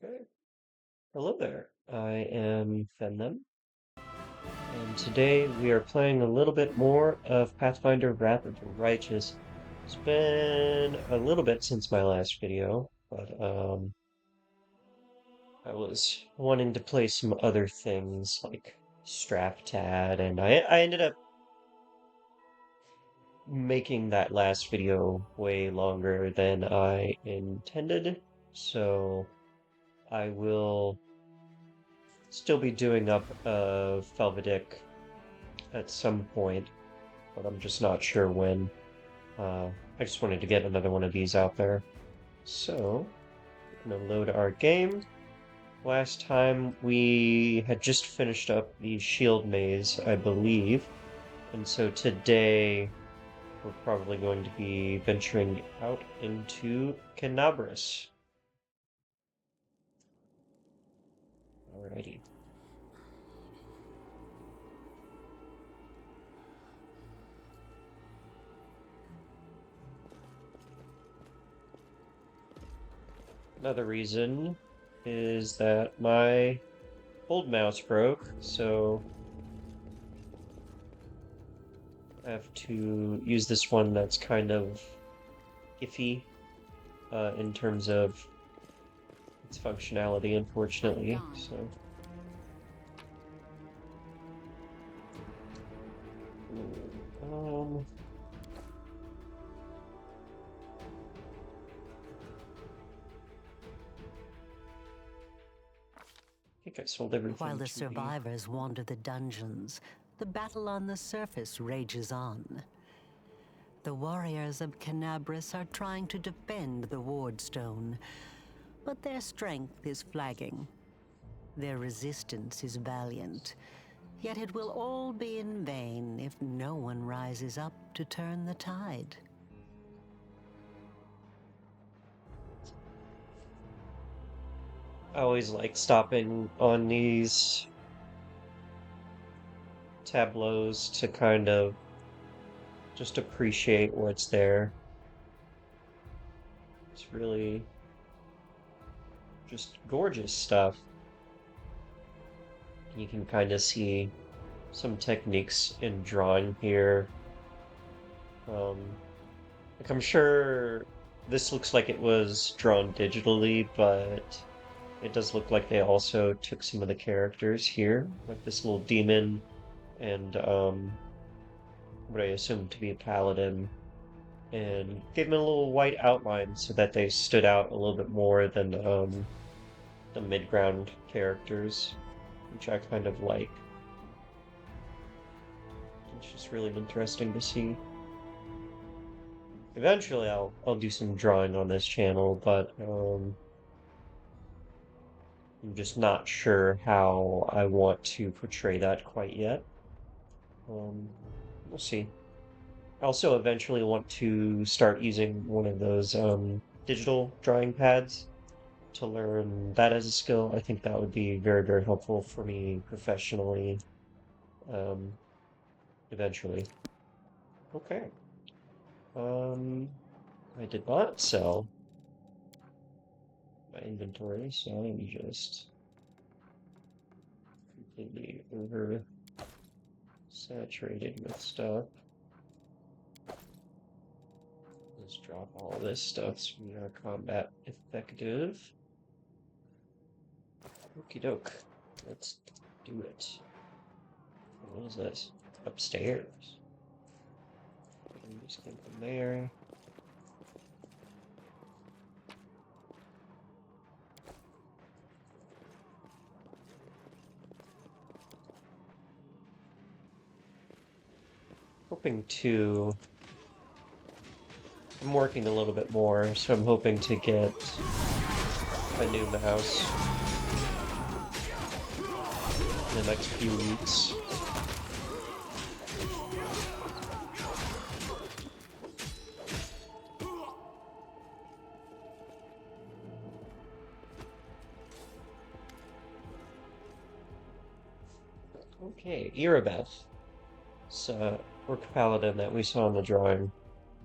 Okay. Hello there. I am Fennem, and today we are playing a little bit more of Pathfinder Wrath of the Righteous. It's been a little bit since my last video, but I was wanting to play some other things like Straftad, and I ended up making that last video way longer than I intended, so I will still be doing up Felvidic at some point, but I'm just not sure when. I just wanted to get another one of these out there. So, we're gonna load our game. Last time we had just finished up the shield maze, I believe, and so today we're probably going to be venturing out into Canabris. Alrighty. Another reason is that my old mouse broke, so I have to use this one that's kind of iffy in terms of its functionality, unfortunately. So, um, I think I sold While everything the to the. survivors wander the dungeons, the battle on the surface rages on. The warriors of Canabris are trying to defend the Wardstone, but their strength is flagging. Their resistance is valiant, yet it will all be in vain if no one rises up to turn the tide. I always like stopping on these tableaus to kind of just appreciate what's there. It's really just gorgeous stuff. You can kind of see some techniques in drawing here. Like I'm sure this looks like it was drawn digitally, but it does look like they also took some of the characters here, like this little demon and what I assume to be a paladin, and gave them a little white outline so that they stood out a little bit more than the mid-ground characters, which I kind of like. It's just really interesting to see. Eventually, I'll do some drawing on this channel, but I'm just not sure how I want to portray that quite yet. Um, we'll see. I also eventually want to start using one of those digital drawing pads to learn that as a skill. I think that would be very, very helpful for me professionally, um, eventually. Okay. Um, I did not sell my inventory, so I'm just completely over saturated with stuff. Let's drop all this stuff so we are combat effective. Okie doke. Let's do it. What is this? Upstairs. I'm just going from there. Hoping to. I'm working a little bit more, so I'm hoping to get a new mouse in the next few weeks. Okay, Erebeth. It's Orc Paladin that we saw in the drawing.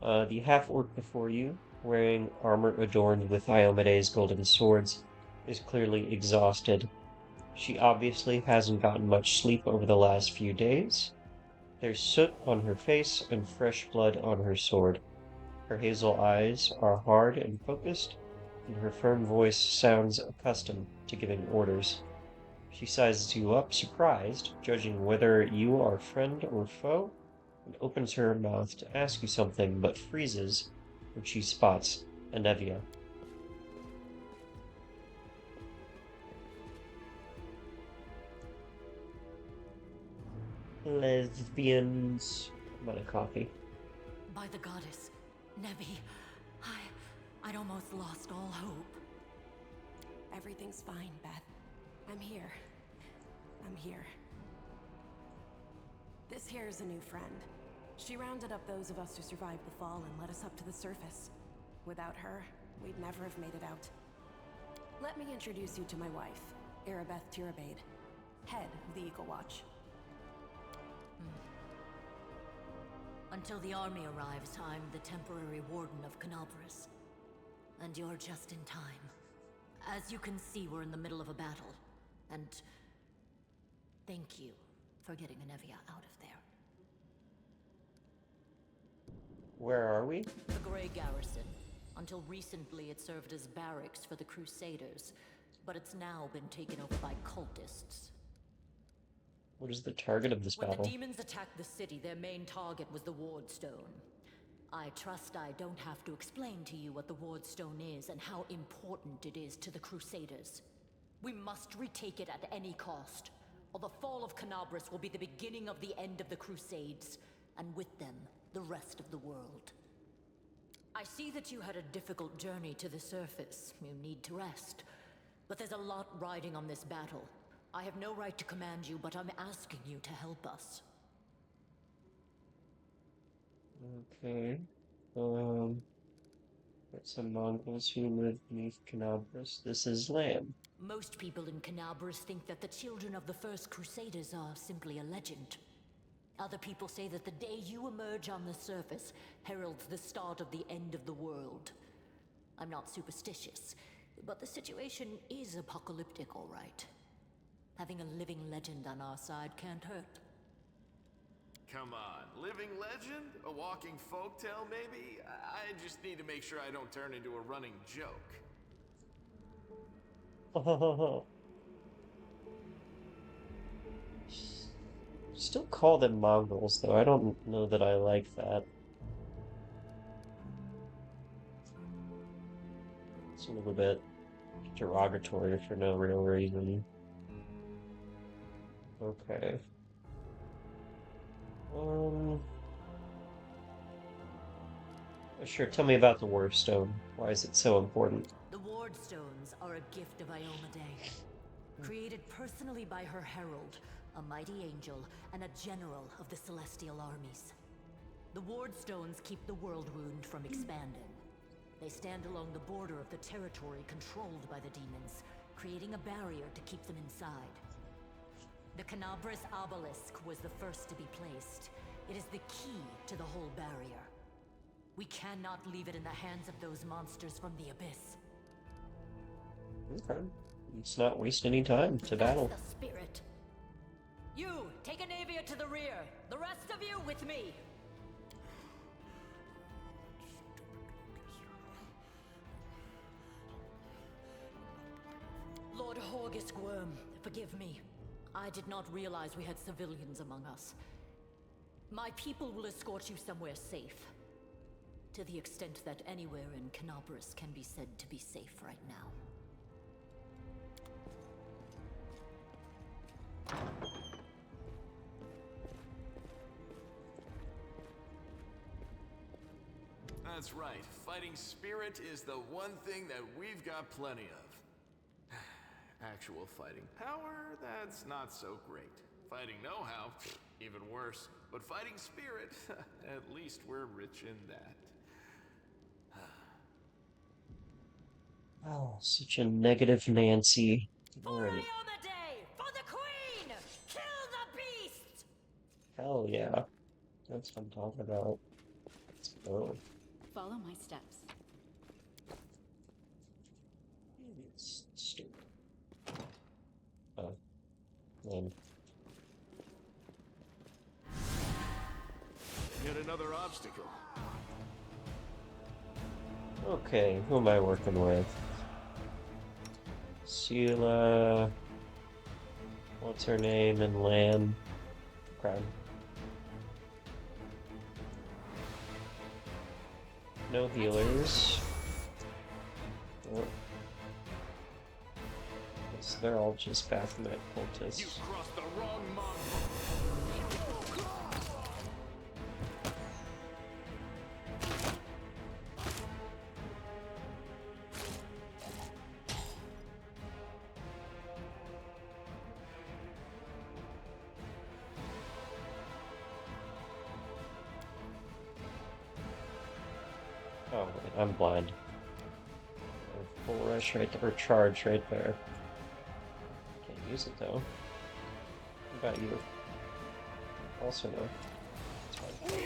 The half-orc before you, wearing armor adorned with Iomede's golden swords, is clearly exhausted. She obviously hasn't gotten much sleep over the last few days. There's soot on her face and fresh blood on her sword. Her hazel eyes are hard and focused, and her firm voice sounds accustomed to giving orders. She sizes you up, surprised, judging whether you are friend or foe, and opens her mouth to ask you something, but freezes when she spots Anevia. Lesbians. I'm out of coffee. By the goddess, Nevi, I'd almost lost all hope. Everything's fine, Beth. I'm here. I'm here. This here is a new friend. She rounded up those of us who survived the fall and led us up to the surface. Without her, we'd never have made it out. Let me introduce you to my wife, Arabeth Tirabade, head of the Eagle Watch. Until the army arrives, I'm the temporary warden of Canabras. And you're just in time. As you can see, we're in the middle of a battle. And thank you for getting Anevia out of there. Where are we? The Grey Garrison. Until recently, it served as barracks for the Crusaders, but it's now been taken over by cultists. What is the target of this When battle? the demons attacked the city, their main target was the Wardstone. I trust I don't have to explain to you what the Wardstone is and how important it is to the Crusaders. We must retake it at any cost, or the fall of Canabras will be the beginning of the end of the Crusades, and with them, the rest of the world. I see that you had a difficult journey to the surface. You need to rest. But there's a lot riding on this battle. I have no right to command you, but I'm asking you to help us. Okay. There's some Mongols who live beneath Canabras. This is land. Most people in Canabras think that the children of the first Crusaders are simply a legend. Other people say that the day you emerge on the surface heralds the start of the end of the world. I'm not superstitious, but the situation is apocalyptic, all right. Having a living legend on our side can't hurt. Come on, living legend? A walking folktale, maybe? I just need to make sure I don't turn into a running joke. Still call them Mongols, though. I don't know that I like that. It's a little bit derogatory for no real reason. Okay. Sure, tell me about the Warstone. Why is it so important? The Wardstones are a gift of Ioma Day, created personally by her herald, a mighty angel, and a general of the Celestial armies. The Wardstones keep the world wound from expanding. They stand along the border of the territory controlled by the demons, creating a barrier to keep them inside. The Canabras obelisk was the first to be placed. It is the key to the whole barrier. We cannot leave it in the hands of those monsters from the abyss. Okay. Let's not waste any time to battle. That's the spirit. You, take Anevia to the rear. The rest of you with me. Lord Horgisk Worm, forgive me. I did not realize we had civilians among us. My people will escort you somewhere safe. To the extent that anywhere in Canabras can be said to be safe right now. That's right. Fighting spirit is the one thing that we've got plenty of. Actual fighting power, that's not so great. Fighting know-how, even worse. But fighting spirit, at least we're rich in that. Oh, such a negative Nancy. For Alright. Ioma Day! For the Queen! Kill the beasts! Hell yeah. That's what I'm talking about. Let's go. Follow my steps. It's stupid. Oh, man. Yet another obstacle. Okay, who am I working with? Sheila. What's her name? And Lan. Crap. No healers. Oh. Guess they're all just Baphomet cultists. You crossed the wrong mongrel. Oh, wait, I'm blind. Full rush right there, or charge right there. Can't use it though. What about you? Also no. It's fine.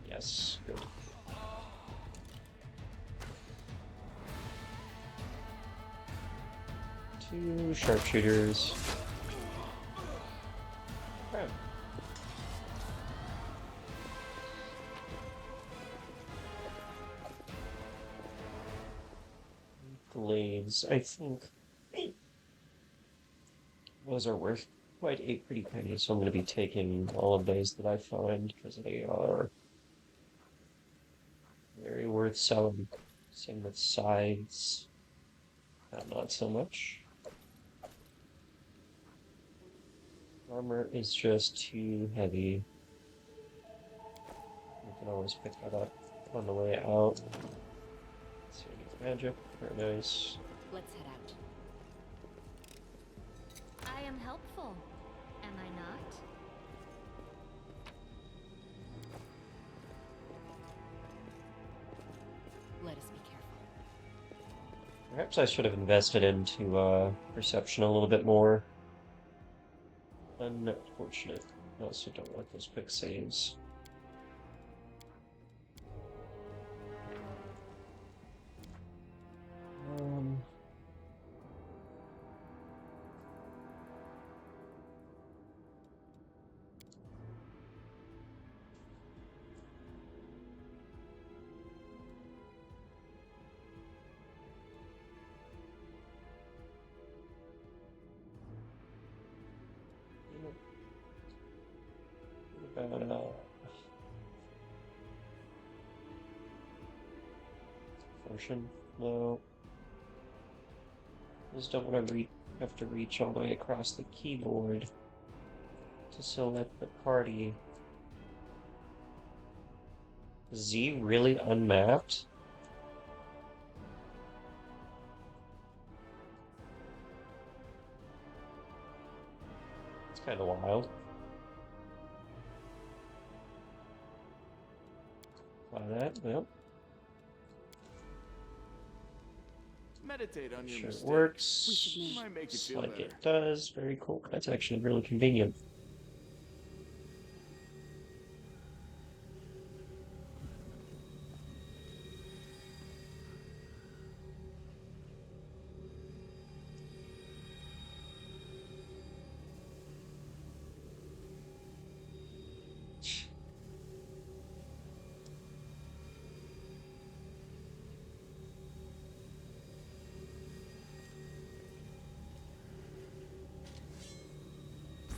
Yes, good. Two sharpshooters. Crap. Blades, I think those are worth quite a pretty penny, so I'm going to be taking all of those that I find because they are very worth selling. Same with sides, not so much. Armor is just too heavy. You can always pick that up on the way out. Let's see, magic, very nice. Let's head out. I am helpful, am I not? Let us be careful. Perhaps I should have invested into perception a little bit more. Unfortunate. I also don't want those quick saves. What about portion? No. Just don't want to have to reach all the way across the keyboard to select the party. Z really unmapped? It's kind of wild. Try that, yep. Meditate on your Sure it mistakes. works. Might make you Looks feel like better. it does. Very cool. That's actually really convenient.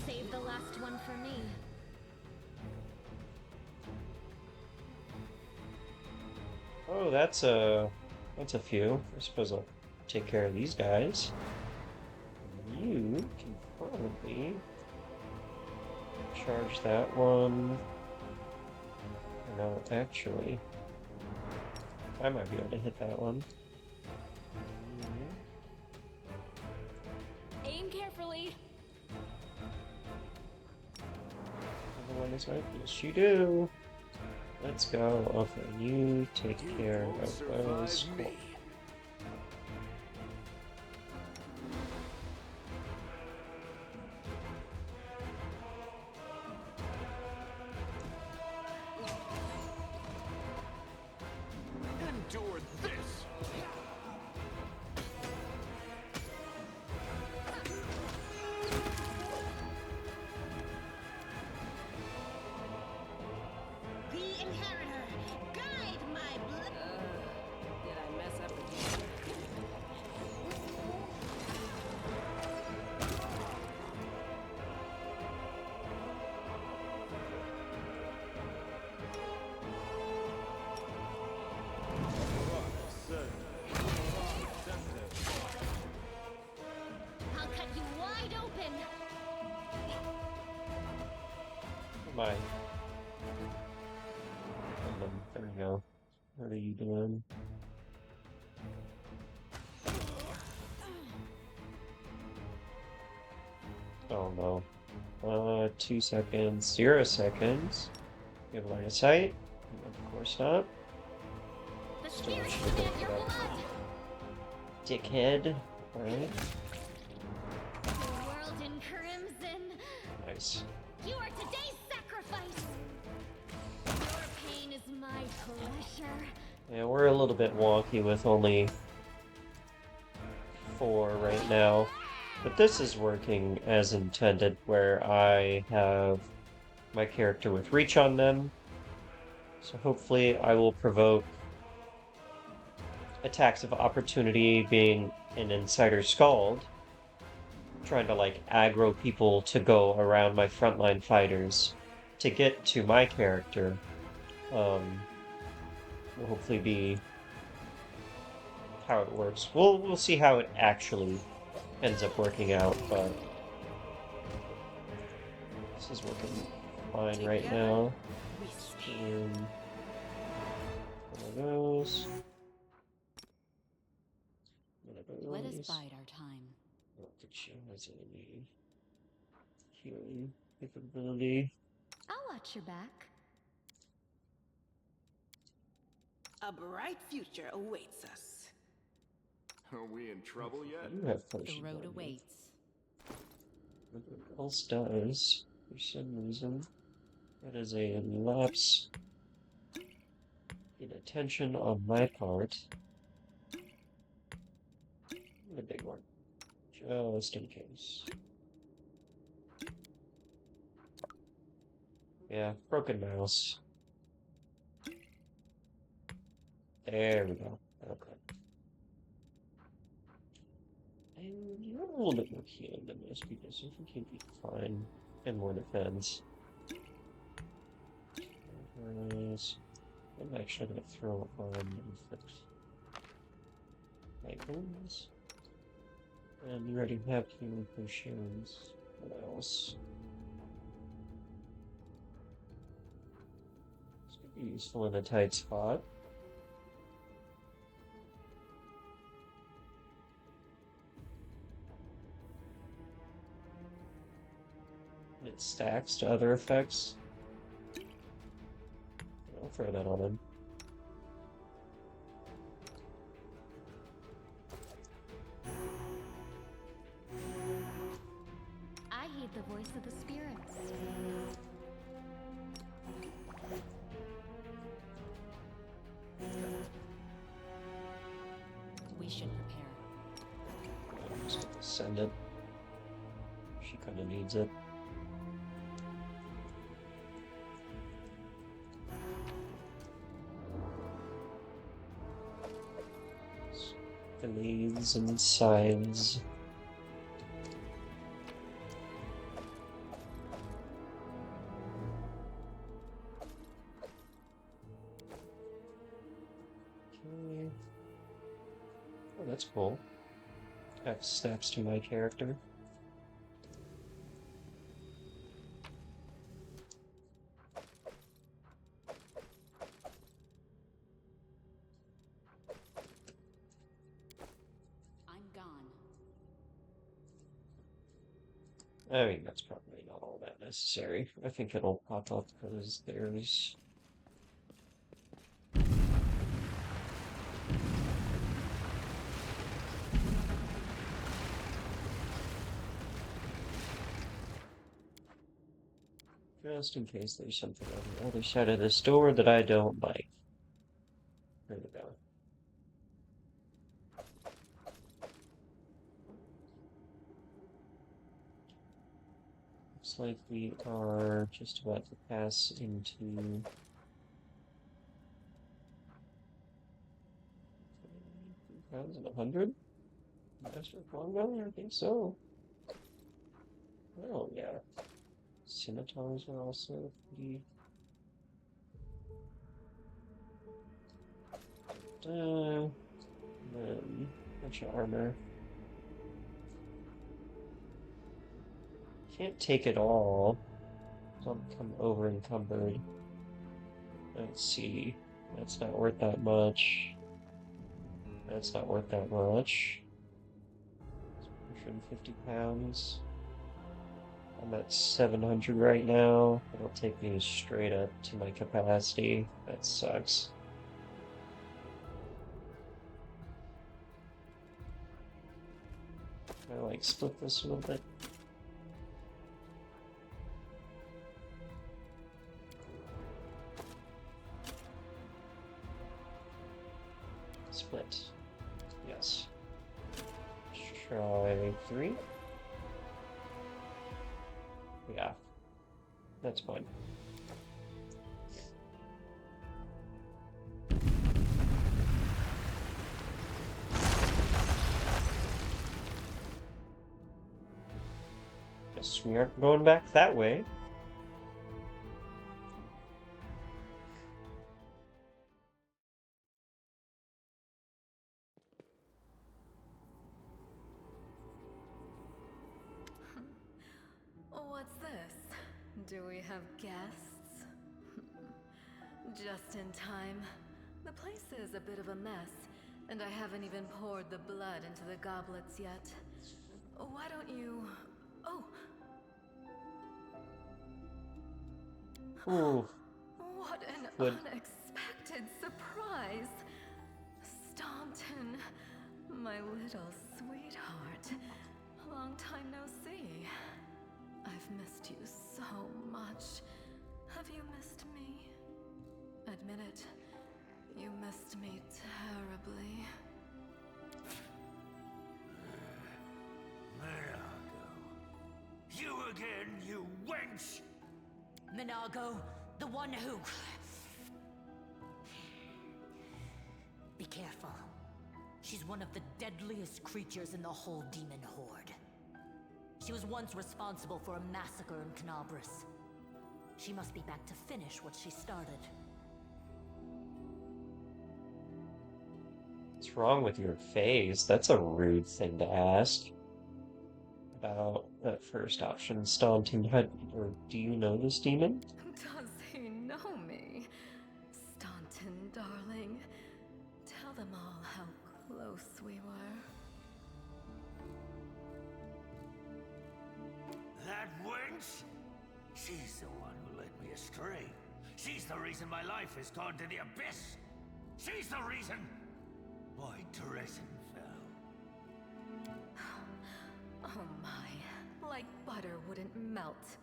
Save the last one for me. Oh, that's a few. I suppose I'll take care of these guys. You can probably charge that one. No, actually, I might be able to hit that one. Aim carefully. The one is right. Yes, you do. Let's go. Okay, you take care Won't of those. survive Cool. me. endure this! The inheritor, guide my blood. Did I mess up again? I'll cut you wide open. My. There we go. What are you doing? Oh no. 2 seconds, 0 seconds. You have line of sight? Of course not. The So spirits should have demand been your that. blood. Dickhead. Alright. The world in crimson. Nice. You are today's sacrifice. Your pain is my pleasure. Yeah, we're a little bit wonky with only 4 right now. But this is working as intended, where I have my character with reach on them. So hopefully I will provoke attacks of opportunity, being an Inciter Skald, trying to like aggro people to go around my frontline fighters to get to my character. Will hopefully be how it works. We'll see how it actually ends up working out, but this is working fine right now. And one of those. One of Let us those. bide our time. I don't think she has any healing capability. I'll watch your back. A bright future awaits us. Are we in trouble yet? You have The potion road on you. awaits. Everyone else does, for some reason. That is a lapse in attention on my part. A big one. Just in case. Yeah, broken mouse. There we go. Okay. And you're a little bit more healing than most people, so I think you'd be fine. And more defense. I'm actually going to throw on inflict items. And you already have healing potions. What else? This could be useful in a tight spot. It stacks to other effects. I'll throw that on him. I heed the voice of the spirits. We should prepare. I'm just gonna send it. She kinda needs it. Grenades and signs. Okay. Oh, that's cool. That snaps to my character. I'm gone. I mean, that's probably not all that necessary. I think it'll pop up because there's... Just in case there's something on the other side of this door that I don't like. There we go. Looks like we are just about to pass into 100? Master Congo? I think so. Oh, yeah. Scimitars are also pretty. Bunch of armor. Can't take it all. Don't become over encumbered. Let's see. That's not worth that much. That's not worth that much. 150 pounds. I'm at 700 right now. It'll take me straight up to my capacity. That sucks. Can I like split this a little bit? Split. Yes. Try 3. Yeah. That's fine. Guess we aren't going back that way. What's this? Do we have guests? Just in time. The place is a bit of a mess, and I haven't even poured the blood into the goblets yet. Why don't you... Oh! Ooh. What an Would unexpected surprise! Staunton, my little sweetheart. Long time no see. I've missed you so much. Have you missed me? Admit it. You missed me terribly. Minago. You again, you wench! Minago, the one who... Be careful. She's one of the deadliest creatures in the whole demon horde. She was once responsible for a massacre in Canabris. She must be back to finish what she started. What's wrong with your face? That's a rude thing to ask. About that first option, Staunton, or do you know this demon? Does he know me? Staunton, darling. Tell them all how close we were. That wench? She's the one who led me astray. She's the reason my life has gone to the abyss. She's the reason why Terezin fell. Oh my, like butter wouldn't melt.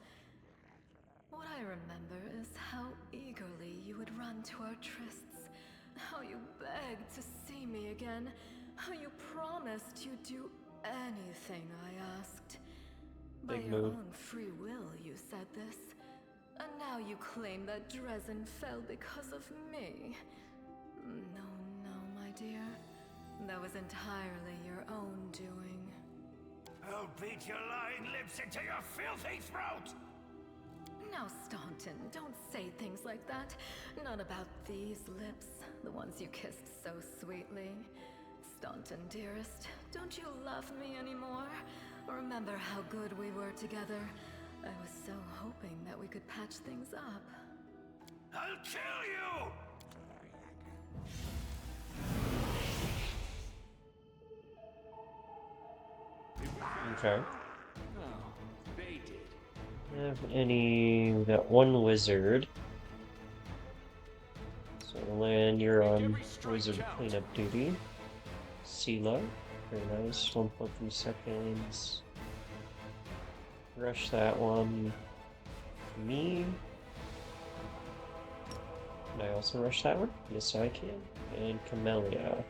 What I remember is how eagerly you would run to our trysts, how you begged to see me again, how you promised you'd do anything I asked. By Big your move. own free will, you said this. And now you claim that Dresden fell because of me. No, no, my dear. That was entirely your own doing. I'll beat your lying lips into your filthy throat! Now, Staunton, don't say things like that. Not about these lips, the ones you kissed so sweetly. Staunton, dearest, don't you love me anymore? Remember how good we were together? I was so hoping that we could patch things up. I'll kill you! Okay. Oh, they did. Have any? We got one wizard. So Lan, you're on wizard cleanup duty. Sela, very nice. 1.3 seconds. Rush that one. Me. Can I also rush that one? Yes, I can. And Camellia.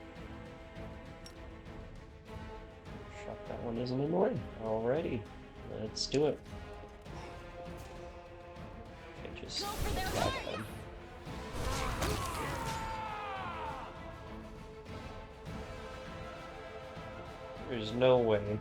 Shock that one isn't in the way. Alrighty, let's do it. just Go for their attack hearts! them. There's no way.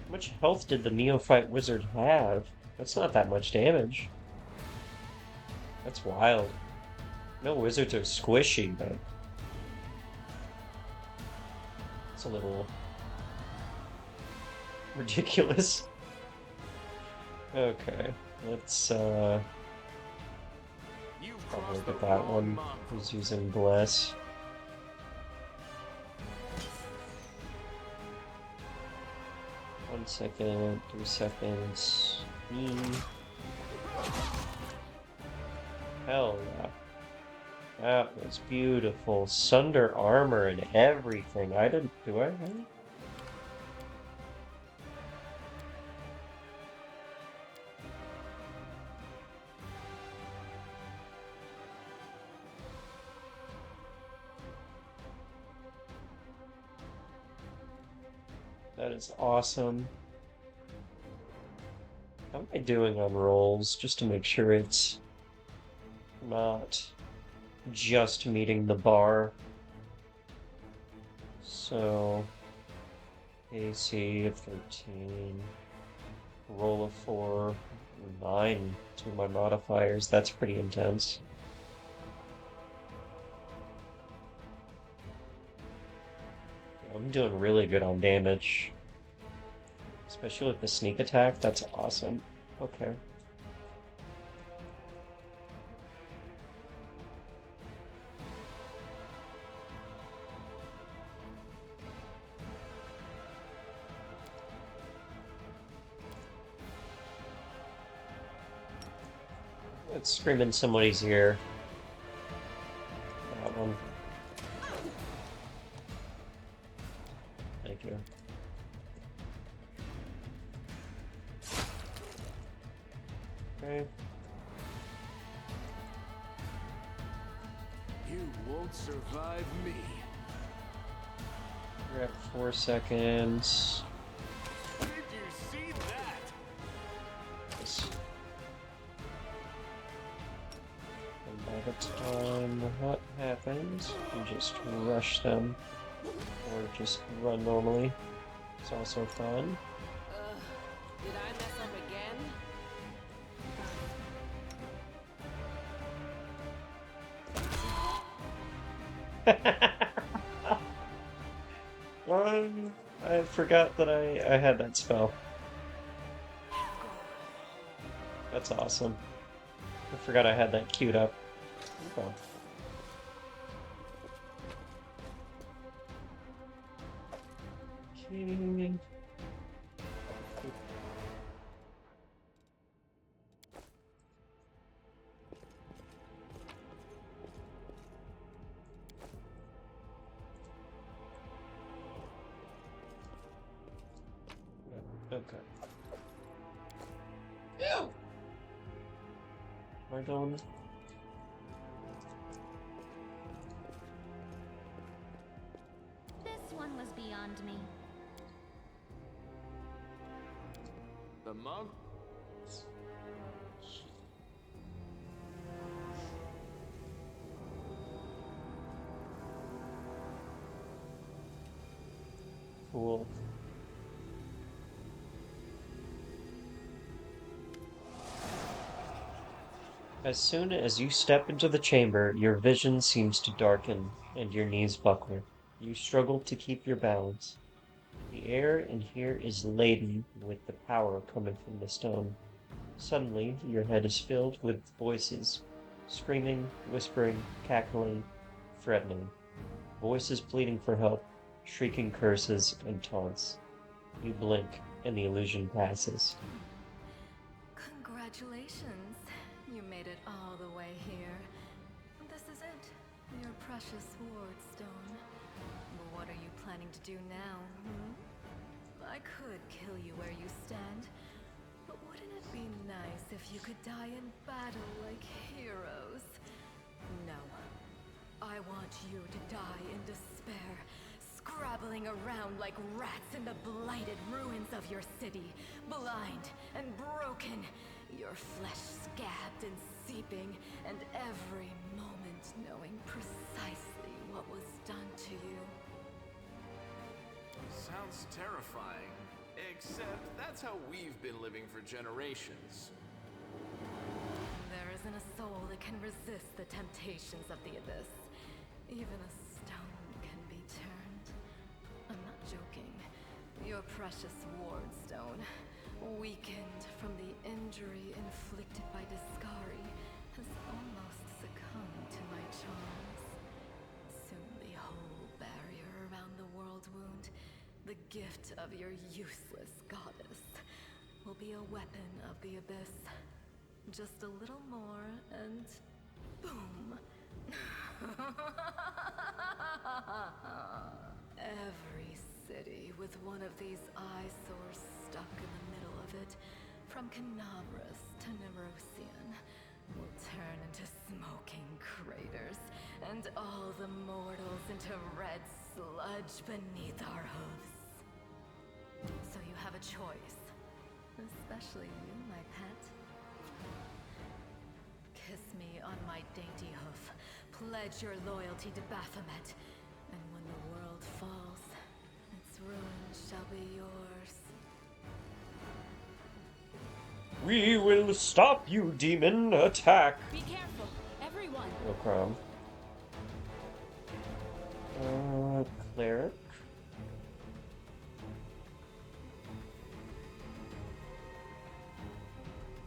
How much health did the neophyte wizard have? That's not that much damage. That's wild. No, wizards are squishy, but it's a little ridiculous. Okay, let's You've probably crossed look at the that wrong one. mongrel. Who's using bless? 1 second, 3 seconds. Hell yeah. That was beautiful. Sunder armor and everything. I didn't. Do I have any? That is awesome. How am I doing on rolls? Just to make sure it's not just meeting the bar. So, AC of 13, roll of 4, 9 to my modifiers. That's pretty intense. I'm doing really good on damage. Especially with the sneak attack, that's awesome. Okay. Let's scream in somebody's ear. That one. Thank you. Okay. You won't survive me. We're at 4 seconds. Did you see that? Yes. And by the time that happens, you just rush them. Or just run normally. It's also fun. Did I mess up again? I forgot that I had that spell. That's awesome. I forgot I had that queued up. Okay. Okay. Okay. Am I going? This one was beyond me. The monk? Cool. As soon as you step into the chamber, your vision seems to darken and your knees buckle. You struggle to keep your balance. The air in here is laden with the power coming from the stone. Suddenly, your head is filled with voices, screaming, whispering, cackling, threatening. Voices pleading for help, shrieking curses and taunts. You blink, and the illusion passes. Congratulations. You made it all the way here. This is it. Your precious wardstone. But what are you planning to do now, I could kill you where you stand, but wouldn't it be nice if you could die in battle like heroes? I want you to die in despair, scrabbling around like rats in the blighted ruins of your city, blind and broken, your flesh scabbed and seeping, and every moment knowing precisely what was done to you. Sounds terrifying. Except that's how we've been living for generations. There isn't a soul that can resist the temptations of the abyss. Even a stone can be turned. I'm not joking. Your precious ward stone, weakened from the injury inflicted by Discari, has almost succumbed to my charms. Soon the whole barrier around the world wound, the gift of your useless goddess, will be a weapon of the abyss. Just a little more and boom. Every city with one of these eyesores stuck in the middle of it, from Canabras to Nerosian, will turn into smoking craters, and all the mortals into red sludge beneath our hooves. So you have a choice. Especially you, my pet. Kiss me on my dainty hoof. Pledge your loyalty to Baphomet. And when the world falls, its ruin shall be yours. We will stop you, demon! Attack! Be careful, everyone! No problem. Cleric.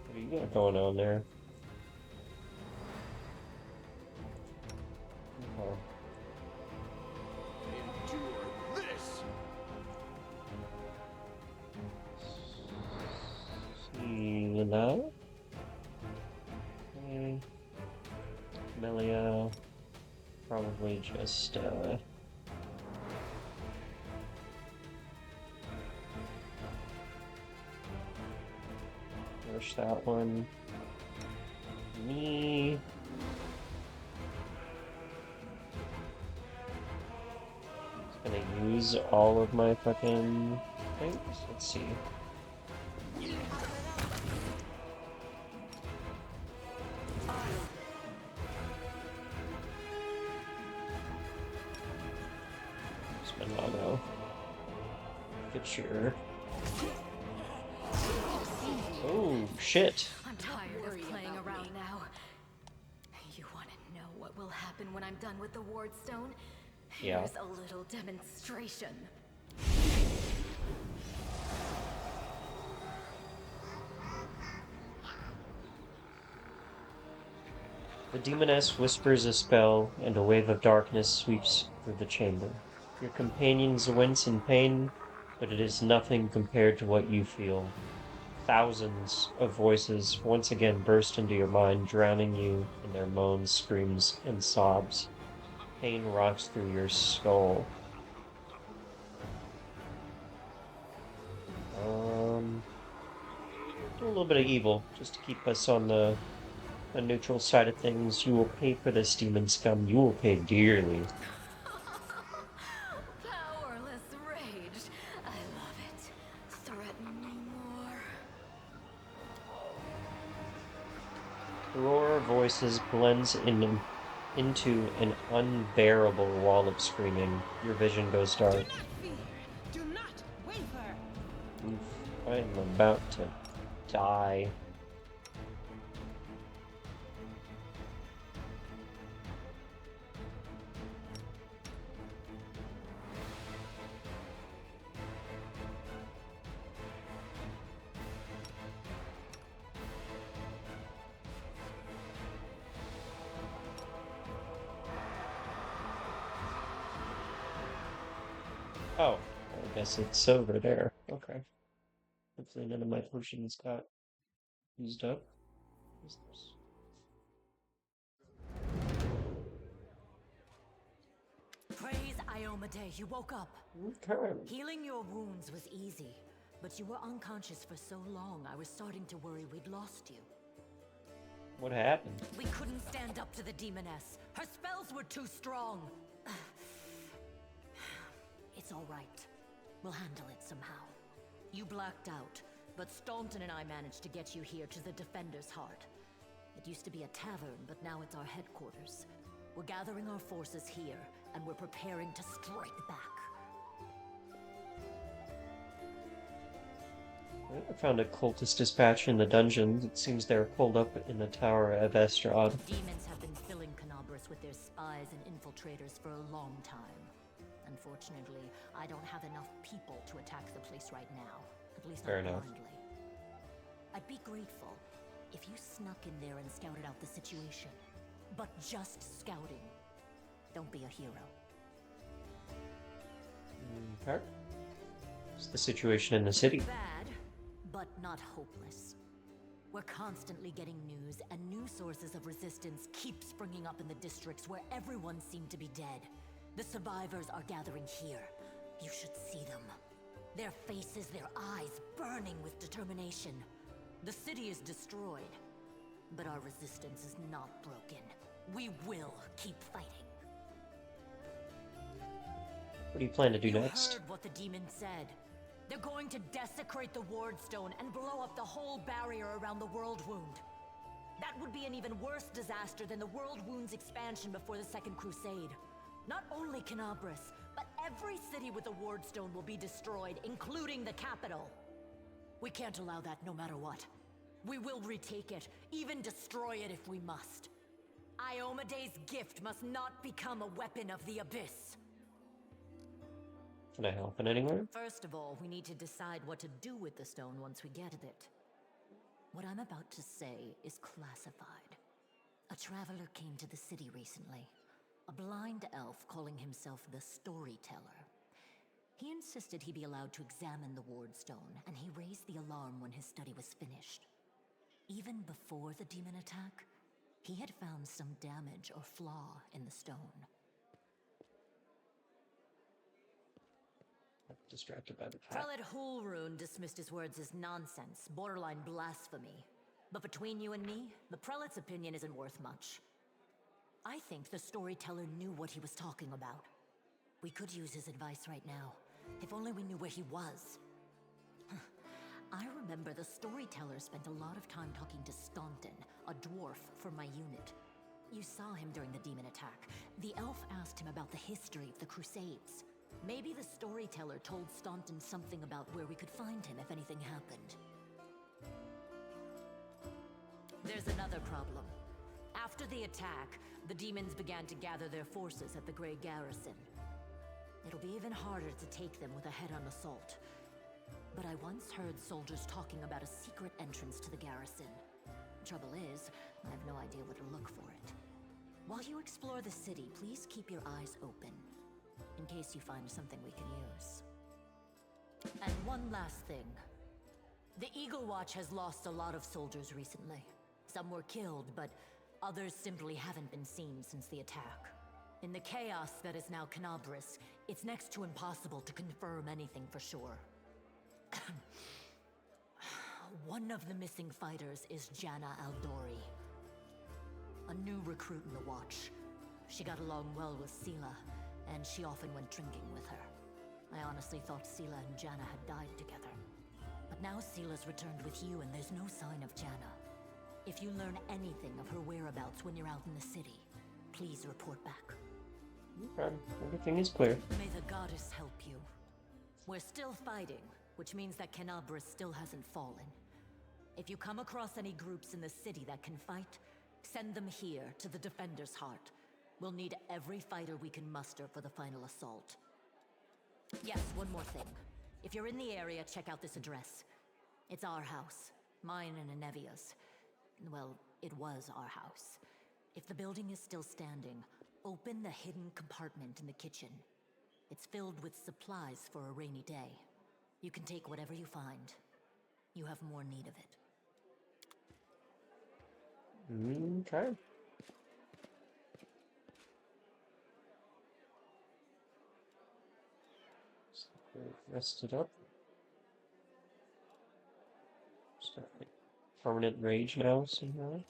What do you got going on there? Okay. Endure this! Sina. Okay. Melia. Probably just, push that one. Me. Just gonna use all of my fucking things. Let's see. Spend auto. Get your. Oh shit. I'm tired of playing around now. You want to know what will happen when I'm done with the ward stone? Yeah. Here's a little demonstration. The demoness whispers a spell, and a wave of darkness sweeps through the chamber. Your companions wince in pain, but it is nothing compared to what you feel. Thousands of voices once again burst into your mind, drowning you in their moans, screams, and sobs. Pain rocks through your skull. Do a little bit of evil, just to keep us on the neutral side of things. You will pay for this, demon scum. You will pay dearly. Powerless rage. I love it. Threaten me more. The roar of voices blends into an unbearable wall of screaming. Your vision goes dark. Do not fear. Do not waver. Oof, I am about to die. Oh, I guess it's over there. Okay. Hopefully none of my potions got used up. What's this? Praise Iomade, you woke up. Okay. Healing your wounds was easy, but you were unconscious for so long I was starting to worry we'd lost you. What happened? We couldn't stand up to the demoness. Her spells were too strong. It's all right. We'll handle it somehow. You blacked out, but Staunton and I managed to get you here to the Defender's Heart. It used to be a tavern, but now it's our headquarters. We're gathering our forces here, and we're preparing to strike back. I found a cultist dispatch in the dungeons. It seems they're pulled up in the Tower of Estrad. Demons have been filling Canabras with their spies and infiltrators for a long time. Unfortunately, I don't have enough people to attack the place right now. At least not blindly. I'd be grateful if you snuck in there and scouted out the situation. But just scouting. Don't be a hero. Okay. What's the situation in the city? Bad, but not hopeless. We're constantly getting news, and new sources of resistance keep springing up in the districts where everyone seemed to be dead. The survivors are gathering here. You should see them. Their faces, their eyes burning with determination. The city is destroyed, but our resistance is not broken. We will keep fighting. What do you plan to do next? You heard what the demon said. They're going to desecrate the Wardstone and blow up the whole barrier around the World Wound. That would be an even worse disaster than the World Wound's expansion before the Second Crusade. Not only Canabras, but every city with a Wardstone will be destroyed, including the capital. We can't allow that no matter what. We will retake it, even destroy it if we must. Iomede's gift must not become a weapon of the Abyss. Can I help in any way? First of all, we need to decide what to do with the stone once we get it. What I'm about to say is classified. A traveler came to the city recently. A blind elf calling himself the Storyteller. He insisted he be allowed to examine the Wardstone, and he raised the alarm when his study was finished. Even before the demon attack, he had found some damage or flaw in the stone. I'm distracted by the path. Prelate Hulrune dismissed his words as nonsense, borderline blasphemy. But between you and me, the prelate's opinion isn't worth much. I think the Storyteller knew what he was talking about. We could use his advice right now, if only we knew where he was. I remember the Storyteller spent a lot of time talking to Staunton, a dwarf from my unit. You saw him during the demon attack. The elf asked him about the history of the Crusades. Maybe the Storyteller told Staunton something about where we could find him if anything happened. There's another problem. After the attack, the demons began to gather their forces at the Grey Garrison. It'll be even harder to take them with a head-on assault. But I once heard soldiers talking about a secret entrance to the garrison. Trouble is, I have no idea where to look for it. While you explore the city, please keep your eyes open, in case you find something we can use. And one last thing. The Eagle Watch has lost a lot of soldiers recently. Some were killed, but others simply haven't been seen since the attack. In the chaos that is now Canabras, it's next to impossible to confirm anything for sure. One of the missing fighters is Janna Aldori, a new recruit in the Watch. She got along well with Sela, and she often went drinking with her. I honestly thought Sela and Janna had died together. But now Sela's returned with you, and there's no sign of Janna. If you learn anything of her whereabouts when you're out in the city, please report back. Okay, everything is clear. May the goddess help you. We're still fighting, which means that Canabras still hasn't fallen. If you come across any groups in the city that can fight, send them here to the Defender's Heart. We'll need every fighter we can muster for the final assault. Yes, one more thing. If you're in the area, check out this address. It's our house. Mine and Anevia's. Well, it was our house. If the building is still standing, open the hidden compartment in the kitchen. It's filled with supplies for a rainy day. You can take whatever you find. You have more need of it. Okay. Rested up. Start permanent rage now, somehow.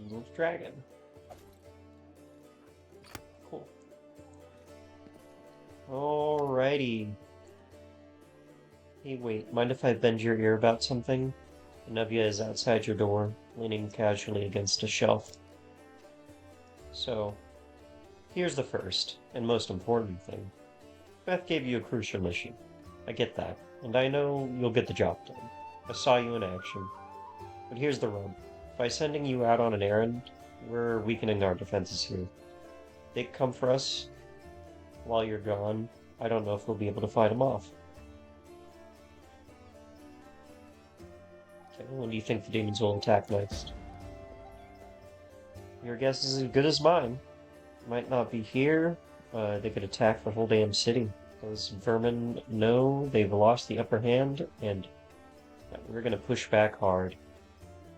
Little dragon. Cool. Alrighty. Hey, wait, mind if I bend your ear about something? Nevia is outside your door, leaning casually against a shelf. So, here's the first, and most important thing. Beth gave you a crucial mission. I get that, and I know you'll get the job done. I saw you in action. But here's the rub. By sending you out on an errand, we're weakening our defenses here. They come for us while you're gone. I don't know if we'll be able to fight them off. Okay, when do you think the demons will attack next? Your guess is as good as mine. Might not be here. They could attack the whole damn city. Those vermin know they've lost the upper hand, and we're gonna push back hard.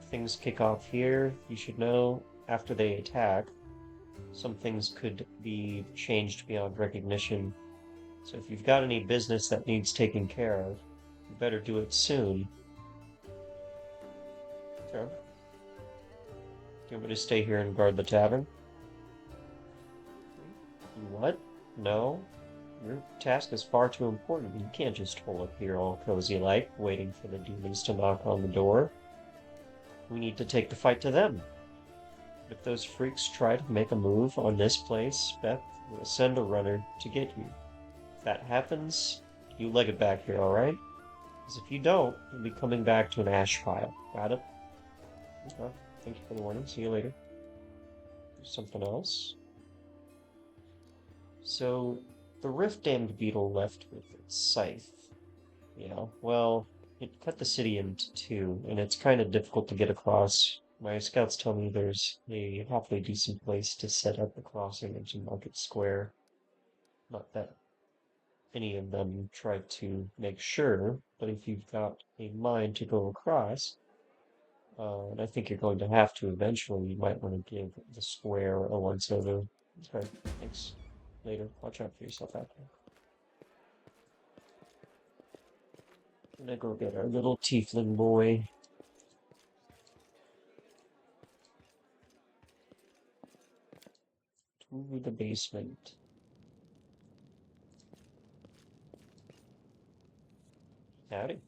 If things kick off here, you should know, after they attack, some things could be changed beyond recognition. So if you've got any business that needs taking care of, you better do it soon. Okay. Do you want me to stay here and guard the tavern? What? No? Your task is far too important. You can't just hole up here all cozy-like, waiting for the demons to knock on the door. We need to take the fight to them. If those freaks try to make a move on this place, Beth will send a runner to get you. If that happens, you leg it back here, alright? Because if you don't, you'll be coming back to an ash pile. Got it? Okay. Thank you for the warning. See you later. There's something else. So, the rift-damned beetle left with its scythe. Yeah, well, it cut the city into two, and it's kind of difficult to get across. My scouts tell me there's a halfway decent place to set up a crossing into Market Square. Not that any of them tried to make sure, but if you've got a mind to go across, and I think you're going to have to eventually, you might want to give the square a once-over. Okay, thanks. Later. Watch out for yourself out there. I'm gonna go get our little tiefling boy. To the basement. Howdy.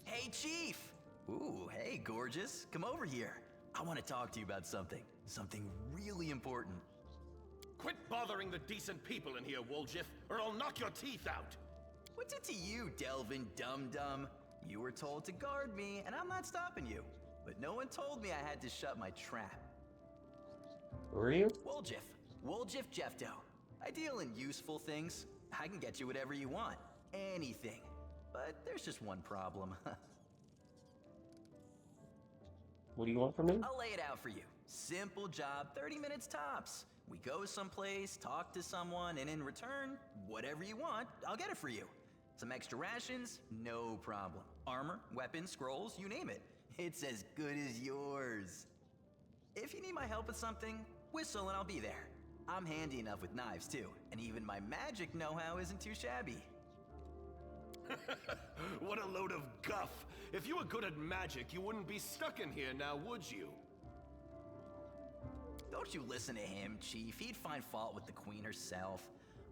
Hey, Chief! Ooh, hey, gorgeous. Come over here. I want to talk to you about something. Something really important. Quit bothering the decent people in here, Woljif, or I'll knock your teeth out! What's it to you, Delvin Dum-Dum? You were told to guard me, and I'm not stopping you. But no one told me I had to shut my trap. Who are you? Woljif. Woljif Jefto. I deal in useful things. I can get you whatever you want. Anything. But there's just one problem. What do you want from me? I'll lay it out for you. Simple job, 30 minutes tops. We go someplace, talk to someone, and in return, whatever you want, I'll get it for you. Some extra rations? No problem. Armor, weapons, scrolls, you name it. It's as good as yours. If you need my help with something, whistle and I'll be there. I'm handy enough with knives too, and even my magic know-how isn't too shabby. What a load of guff! If you were good at magic, you wouldn't be stuck in here now, would you? Don't you listen to him, Chief. He'd find fault with the Queen herself.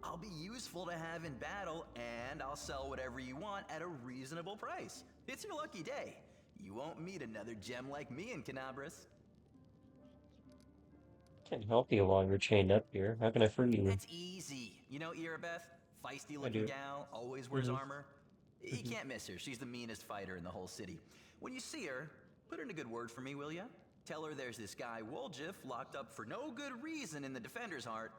I'll be useful to have in battle, and I'll sell whatever you want at a reasonable price. It's your lucky day. You won't meet another gem like me in Canabras. Can't help you while you're chained up here. How can I free you? That's easy. You know Irabeth? Feisty looking gal, always wears armor. You can't miss her. She's the meanest fighter in the whole city. When you see her, put in a good word for me, will ya? Tell her there's this guy, Woljif, locked up for no good reason in the Defender's Heart.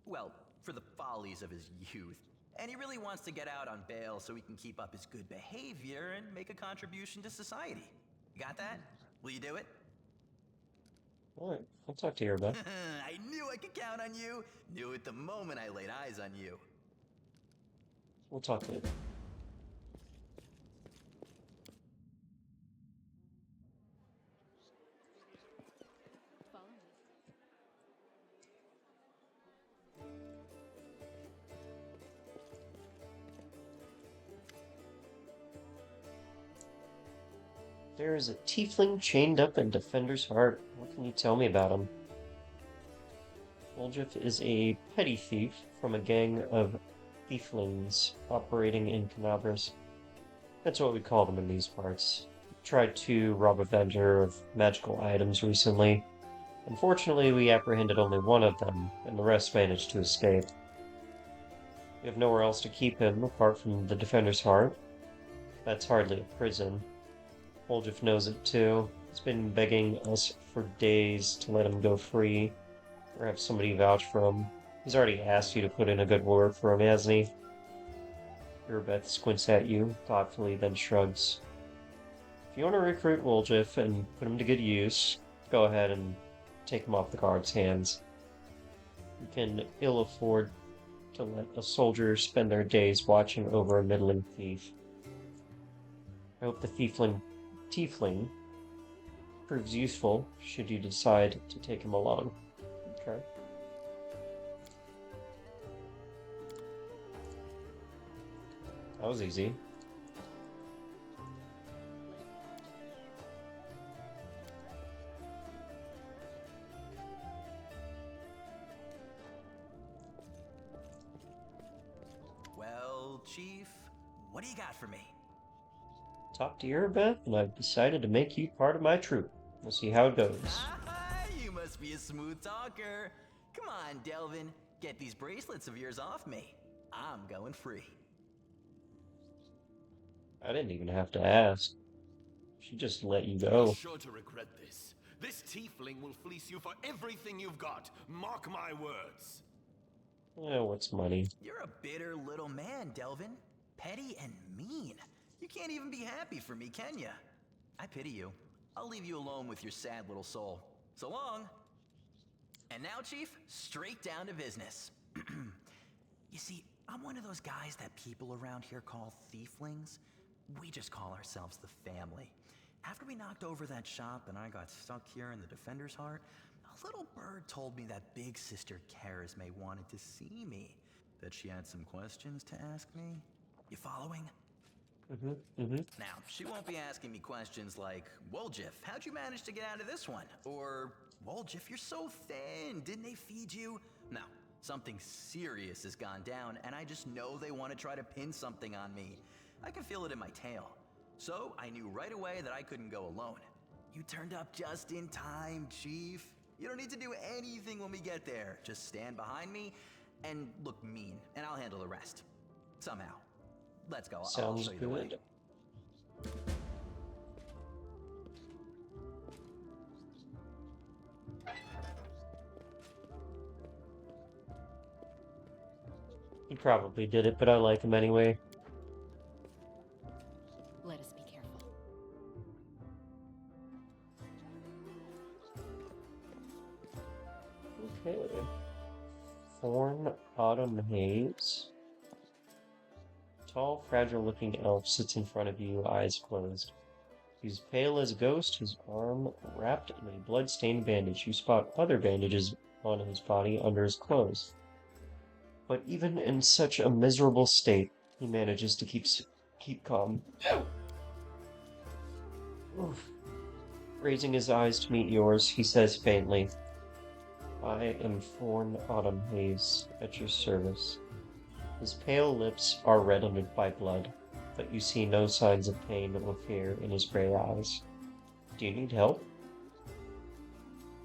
Well, for the follies of his youth. And he really wants to get out on bail so he can keep up his good behavior and make a contribution to society. You got that? Will you do it? Alright, I'll talk to you about. I knew I could count on you. Knew it the moment I laid eyes on you. We'll talk later. There is a tiefling chained up in Defender's Heart. What can you tell me about him? Woljif is a petty thief from a gang of tieflings operating in Canabras. That's what we call them in these parts. Tried to rob a vendor of magical items recently. Unfortunately, we apprehended only one of them, and the rest managed to escape. We have nowhere else to keep him apart from the Defender's Heart. That's hardly a prison. Woljif knows it too. He's been begging us for days to let him go free, or have somebody vouch for him. He's already asked you to put in a good word for him, hasn't he? Urbeth squints at you thoughtfully, then shrugs. If you want to recruit Woljif and put him to good use, go ahead and take him off the guard's hands. You can ill afford to let a soldier spend their days watching over a middling thief. I hope the tiefling proves useful should you decide to take him along. Okay. That was easy. Well, Chief, what do you got for me? Talked to Erebeth, and I've decided to make you part of my troop. We'll see how it goes. You must be a smooth talker. Come on, Delvin. Get these bracelets of yours off me. I'm going free. I didn't even have to ask. She just let you You're go. sure to regret this. This tiefling will fleece you for everything you've got. Mark my words. What's money? You're a bitter little man, Delvin. Petty and mean. You can't even be happy for me, can ya? I pity you. I'll leave you alone with your sad little soul. So long. And now, Chief, straight down to business. You see, I'm one of those guys that people around here call thieflings. We just call ourselves the family. After we knocked over that shop and I got stuck here in the Defender's Heart, a little bird told me that big sister Charisme wanted to see me. That she had some questions to ask me. You following? Now, she won't be asking me questions like, Woljif, how'd you manage to get out of this one? Or, Woljif, you're so thin, didn't they feed you? No, something serious has gone down, and I just know they want to try to pin something on me. I can feel it in my tail. So, I knew right away that I couldn't go alone. You turned up just in time, Chief. You don't need to do anything when we get there. Just stand behind me and look mean, and I'll handle the rest. Somehow. Let's go. I'll Sounds show you the way. good. He probably did it, but I like him anyway. Let us be careful. Okay. Thorn Autumn Haze. Tall, fragile-looking elf sits in front of you, eyes closed. He's pale as a ghost, his arm wrapped in a blood-stained bandage. You spot other bandages on his body under his clothes. But even in such a miserable state, he manages to keep calm. Oof. Raising his eyes to meet yours, he says faintly, I am Thorn Autumn Haze, at your service. His pale lips are reddened by blood, but you see no signs of pain or fear in his gray eyes. Do you need help?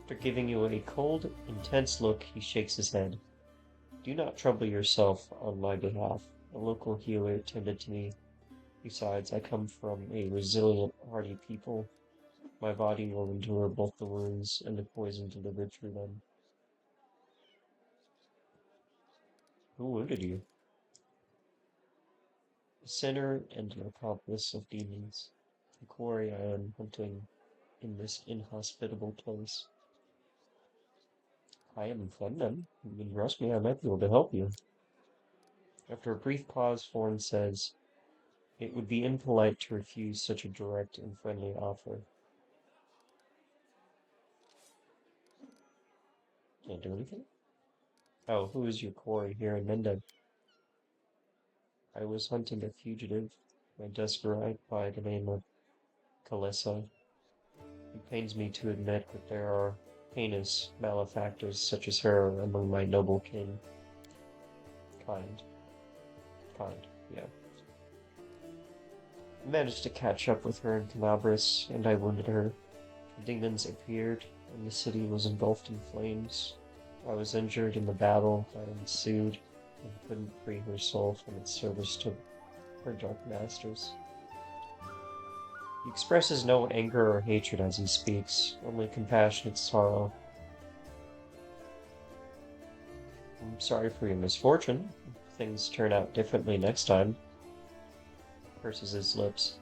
After giving you a cold, intense look, he shakes his head. Do not trouble yourself on my behalf. A local healer tended to me. Besides, I come from a resilient, hardy people. My body will endure both the wounds and the poison delivered through them. Who wounded you? A sinner and an accomplice of demons. The quarry I am hunting in this inhospitable place. I am Flemden. You can trust me, I might be able to help you. After a brief pause, Thorn says, it would be impolite to refuse such a direct and friendly offer. Can't do anything? Oh, who is your quarry here in Mendon? I was hunting a fugitive, my desperate by the name of Calissa. It pains me to admit that there are heinous malefactors such as her among my noble kin. Kind. Kind, yeah. I managed to catch up with her in Calabris, and I wounded her. The demons appeared, and the city was engulfed in flames. I was injured in the battle that ensued, and couldn't free her soul from its service to her dark masters. He expresses no anger or hatred as he speaks, only compassionate sorrow. I'm sorry for your misfortune. Things turn out differently next time. Purses his lips.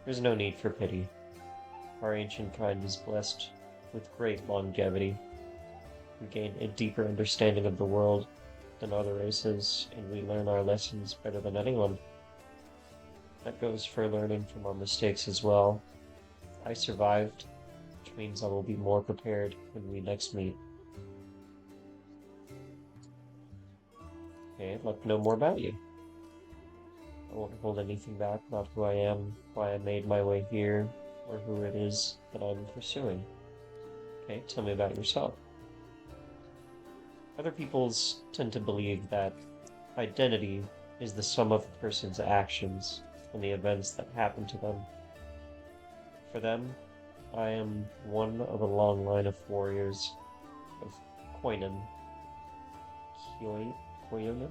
There's no need for pity. Our ancient kind is blessed with great longevity. We gain a deeper understanding of the world than other races, and we learn our lessons better than anyone. That goes for learning from our mistakes as well. I survived, which means I will be more prepared when we next meet. Okay, I'd like to know more about you. I won't hold anything back about who I am, why I made my way here, or who it is that I'm pursuing. Okay, tell me about yourself. Other peoples tend to believe that identity is the sum of a person's actions and the events that happen to them. For them, I am one of a long line of warriors of Koinen. Koinen?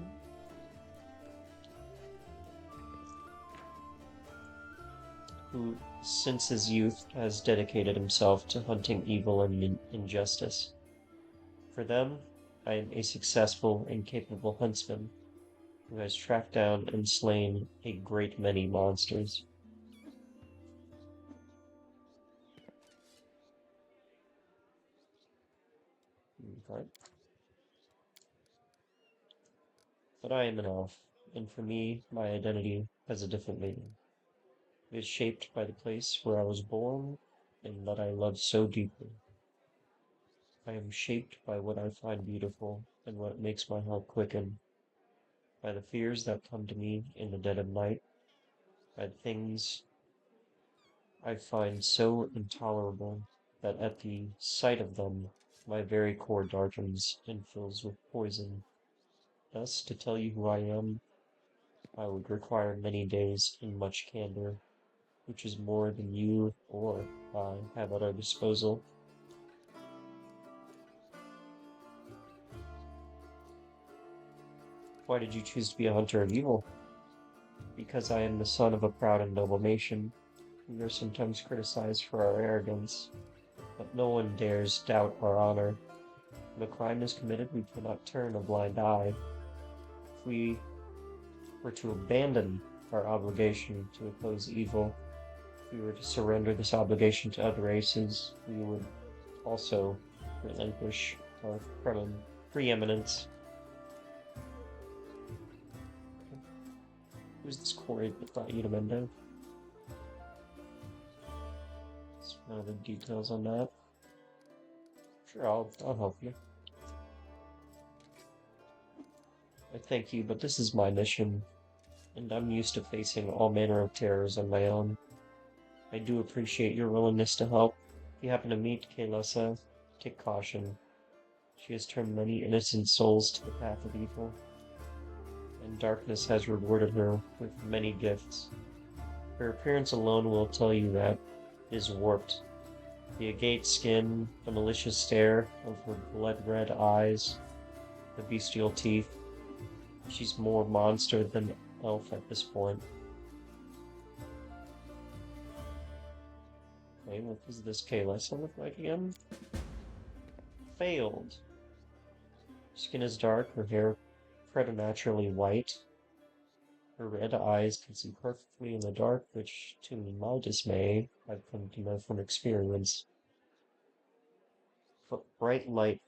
Who, since his youth, has dedicated himself to hunting evil and injustice. For them, I am a successful and capable huntsman who has tracked down and slain a great many monsters. Okay. But I am an elf, and for me, my identity has a different meaning. It is shaped by the place where I was born and that I love so deeply. I am shaped by what I find beautiful and what makes my heart quicken, by the fears that come to me in the dead of night, by the things I find so intolerable that at the sight of them my very core darkens and fills with poison. Thus, to tell you who I am, I would require many days and much candor, which is more than you or I have at our disposal. Why did you choose to be a hunter of evil? Because I am the son of a proud and noble nation. We are sometimes criticized for our arrogance, but no one dares doubt our honor. When a crime is committed, we cannot turn a blind eye. If we were to abandon our obligation to oppose evil, if we were to surrender this obligation to other races, we would also relinquish our preeminence. Who's this quarry that brought you to Mendo? Some other details on that. Sure, I'll help you. I thank you, but this is my mission, and I'm used to facing all manner of terrors on my own. I do appreciate your willingness to help. If you happen to meet Kaylessa, take caution. She has turned many innocent souls to the path of evil, and darkness has rewarded her with many gifts. Her appearance alone will tell you that it is warped. The agate skin, the malicious stare of her blood-red eyes, the bestial teeth. She's more monster than elf at this point. Okay, what does this Kaylessa look like again? Failed. Skin is dark, her hair preternaturally white. Her red eyes can see perfectly in the dark, which, to my dismay, I've come to know from experience. But bright light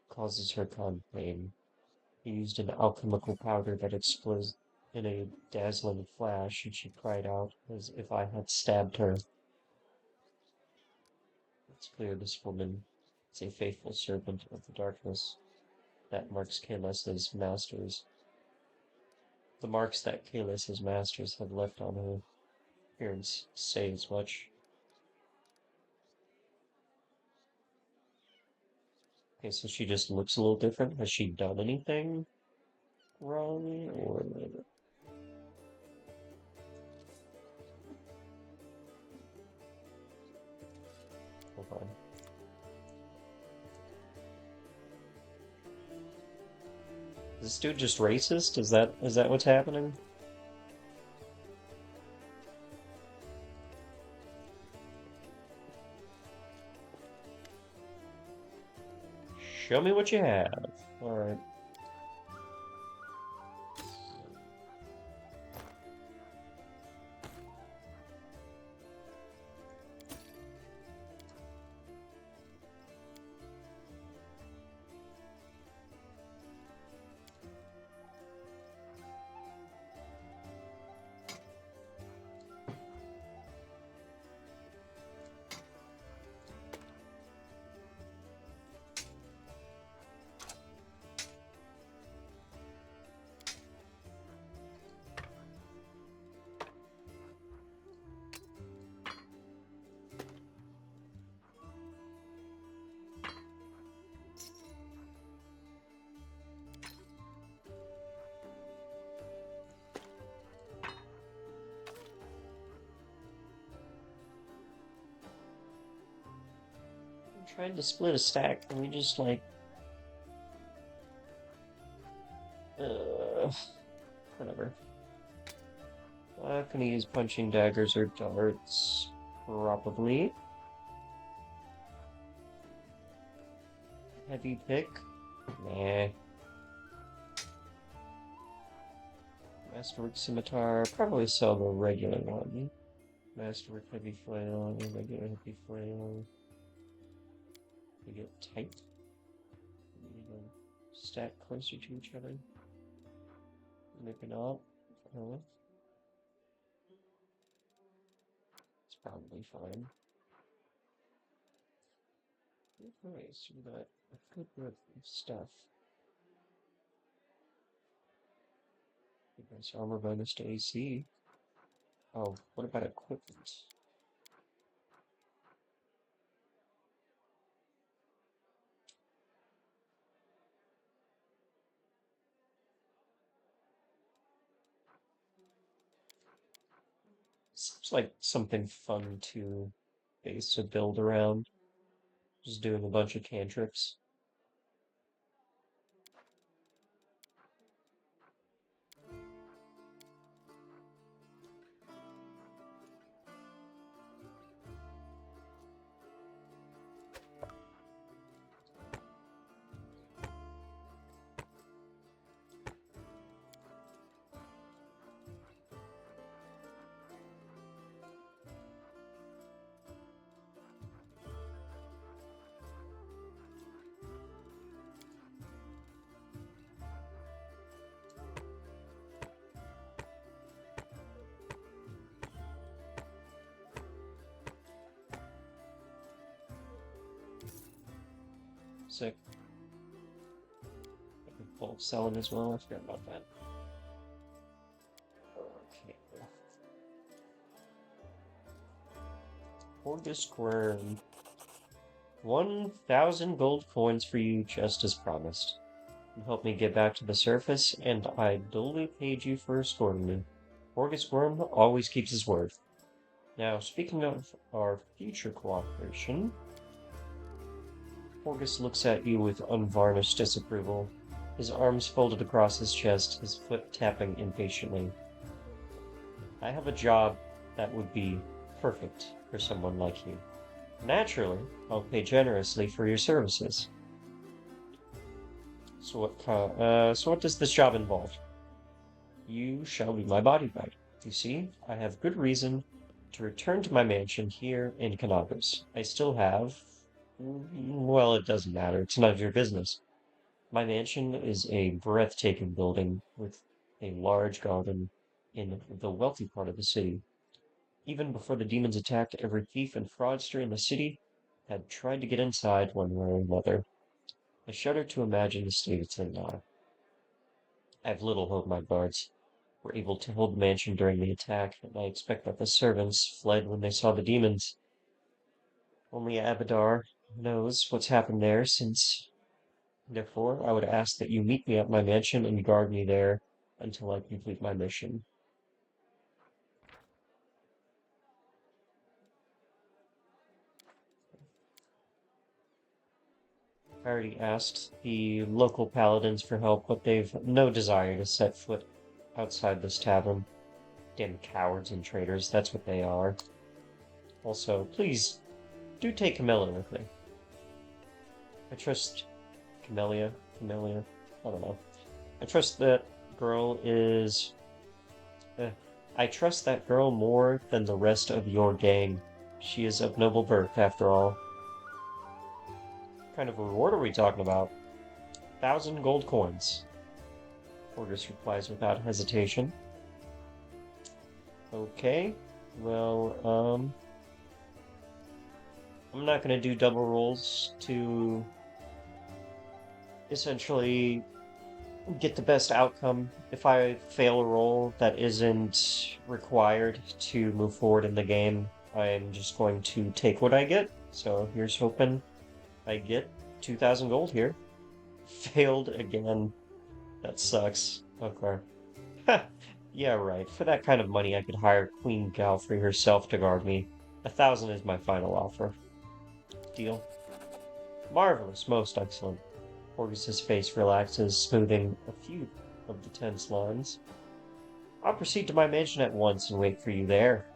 causes her pain. He used an alchemical powder that explodes in a dazzling flash, and she cried out as if I had stabbed her. It's clear this woman is a faithful servant of the darkness. That marks Kaylessa's masters. The marks that Kaylessa's masters have left on her appearance say as much. Okay, so she just looks a little different. Has she done anything wrong, or... Hold on. Is this dude just racist? Is that what's happening? Show me what you have. Alright. I'm trying to split a stack. Can we just, like... Whatever. Not gonna use punching daggers or darts. Probably. Heavy pick? Nah. Masterwork scimitar. Probably sell the regular one. Masterwork heavy flail, regular heavy flail. We get tight. We need to stack closer to each other. Maybe not. Oh. It's probably fine. Okay, so we got a good bit of stuff. Nice armor bonus to AC. Oh, what about equipment? Seems like something fun to base a build around. Just doing a bunch of cantrips. Sick. Bulk selling as well, I forgot about that. Okay. August Worm. 1,000 gold coins for you, just as promised. You helped me get back to the surface, and I duly paid you for escorting me. August Worm always keeps his word. Now, speaking of our future cooperation, August looks at you with unvarnished disapproval, his arms folded across his chest, his foot tapping impatiently. I have a job that would be perfect for someone like you. Naturally, I'll pay generously for your services. So what does this job involve? You shall be my bodyguard. You see, I have good reason to return to my mansion here in Canagos. I still have... Well, it doesn't matter. It's none of your business. My mansion is a breathtaking building with a large garden in the wealthy part of the city. Even before the demons attacked, every thief and fraudster in the city had tried to get inside one way or another. I shudder to imagine the state it's in now. I have little hope my guards were able to hold the mansion during the attack, and I expect that the servants fled when they saw the demons. Only Abadar knows what's happened there since Therefore, I would ask that you meet me at my mansion and guard me there until I complete my mission. I already asked the local paladins for help, but they've no desire to set foot outside this tavern. Damn cowards and traitors, that's what they are. Also, please, do take Camellia with me. I trust Camellia, I don't know. I trust that girl is... I trust that girl more than the rest of your gang. She is of noble birth, after all. What kind of reward are we talking about? 1,000 gold coins. Orgus replies without hesitation. Okay, well, I'm not gonna do double rolls to essentially get the best outcome. If I fail a roll that isn't required to move forward in the game, I'm just going to take what I get. So here's hoping I get 2,000 gold here. Failed again. That sucks. Okay. Yeah, right. For that kind of money, I could hire Queen Galfrey herself to guard me. 1,000 is my final offer. Deal. Marvelous, most excellent. Orgus's face relaxes, smoothing a few of the tense lines. I'll proceed to my mansion at once and wait for you there.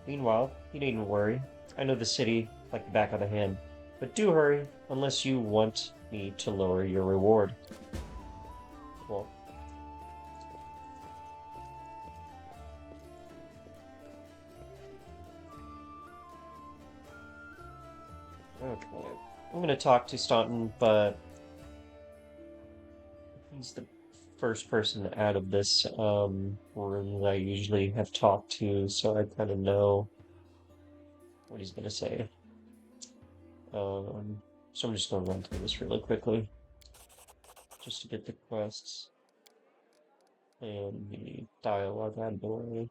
Meanwhile, you needn't worry. I know the city like the back of the hand. But do hurry, unless you want me to lower your reward. Cool. Okay. I'm gonna talk to Staunton, but he's the first person out of this room that I usually have talked to, so I kind of know what he's gonna say. So I'm just gonna run through this really quickly, just to get the quests and the dialogue out of the way.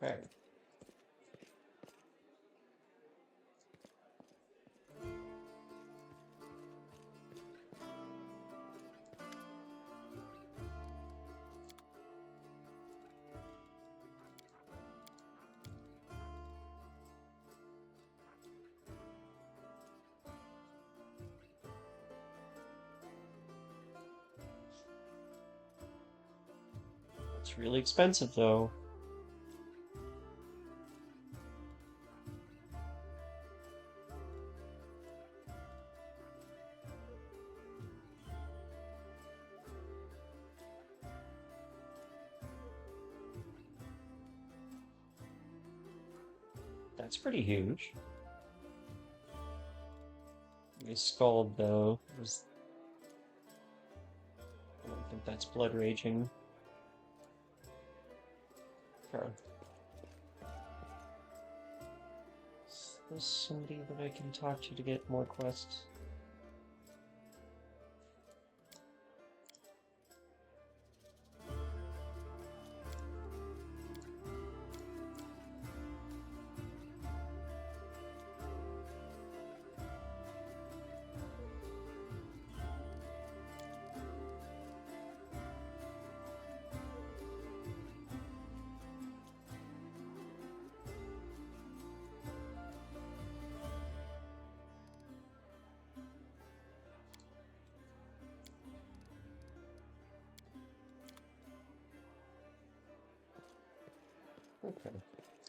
Okay. It's really expensive, though. That's pretty huge. The Skald, though, was... I don't think that's blood raging. Okay. Is there somebody that I can talk to get more quests? Okay.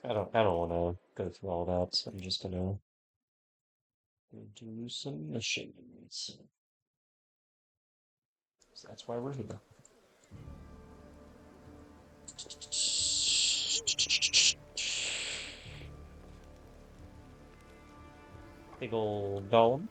I don't want to go through all that, so I'm just gonna do some missions. So that's why we're here. Big ol' golem.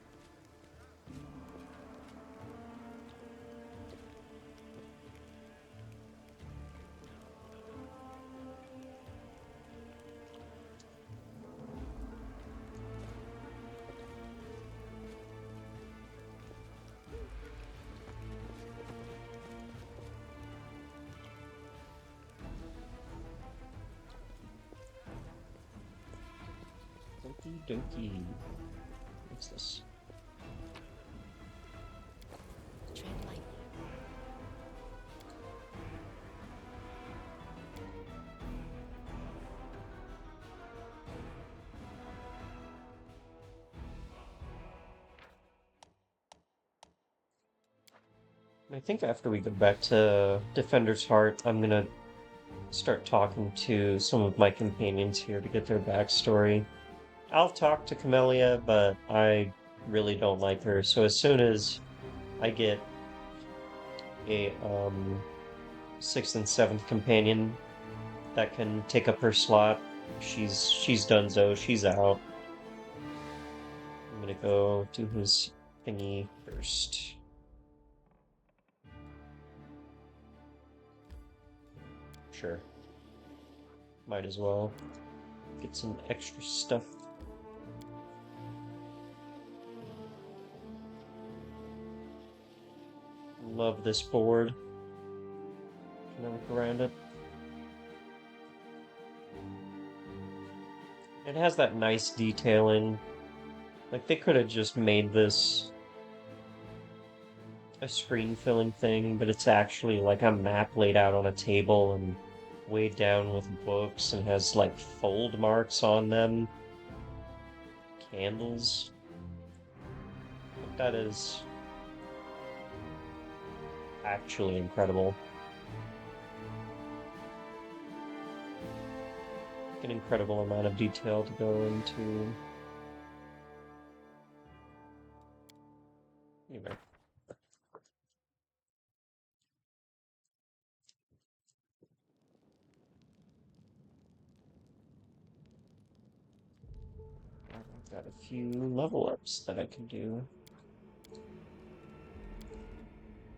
dokie. What's this? Tread lightly. I think after we go back to Defender's Heart, I'm gonna start talking to some of my companions here to get their backstory. I'll talk to Camellia, but I really don't like her, so as soon as I get a 6th and 7th companion that can take up her slot, she's donezo, she's out. I'm gonna go do his thingy first. Sure. Might as well get some extra stuff. Love this board. Can I look around it? It has that nice detailing. Like, they could have just made this a screen filling thing, but it's actually like a map laid out on a table and weighed down with books and has like fold marks on them. Candles. That is actually incredible. An incredible amount of detail to go into. Anyway. I've got a few level ups that I can do.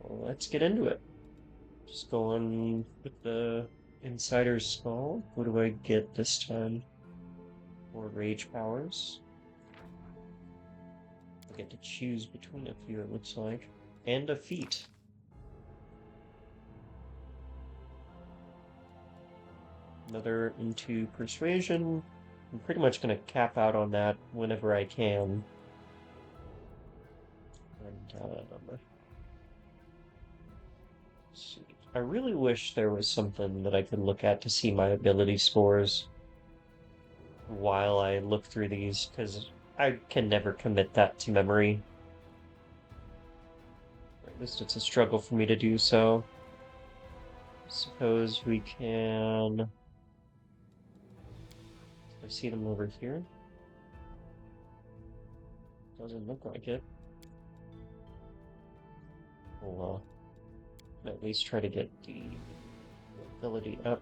Well, let's get into it. Just going with the Inciter Skald. What do I get this time? More rage powers. I get to choose between a few, it looks like. And a feat. Another into persuasion. I'm pretty much going to cap out on that whenever I can. And, let's see. I really wish there was something that I could look at to see my ability scores while I look through these, because I can never commit that to memory. At least it's a struggle for me to do so. Suppose we can... I see them over here? Doesn't look like it. We'll at least try to get the ability up.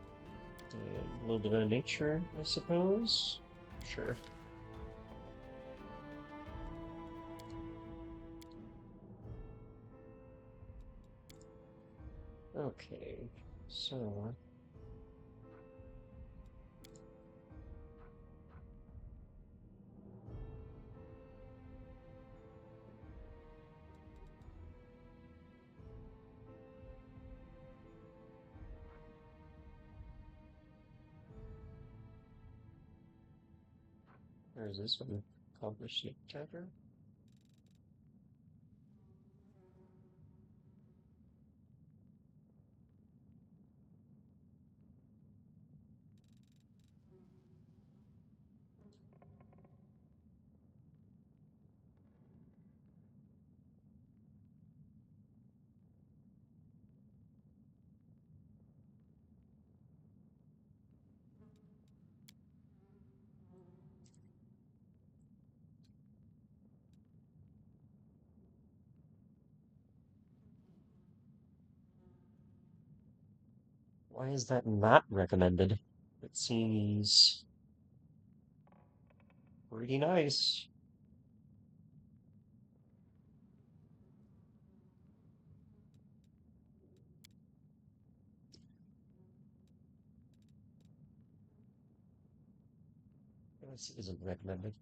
And a little bit of nature, I suppose? Sure. Okay, so... Where is this one? Accomplish Sneak Attacker? Why is that not recommended? It seems pretty nice. This isn't recommended.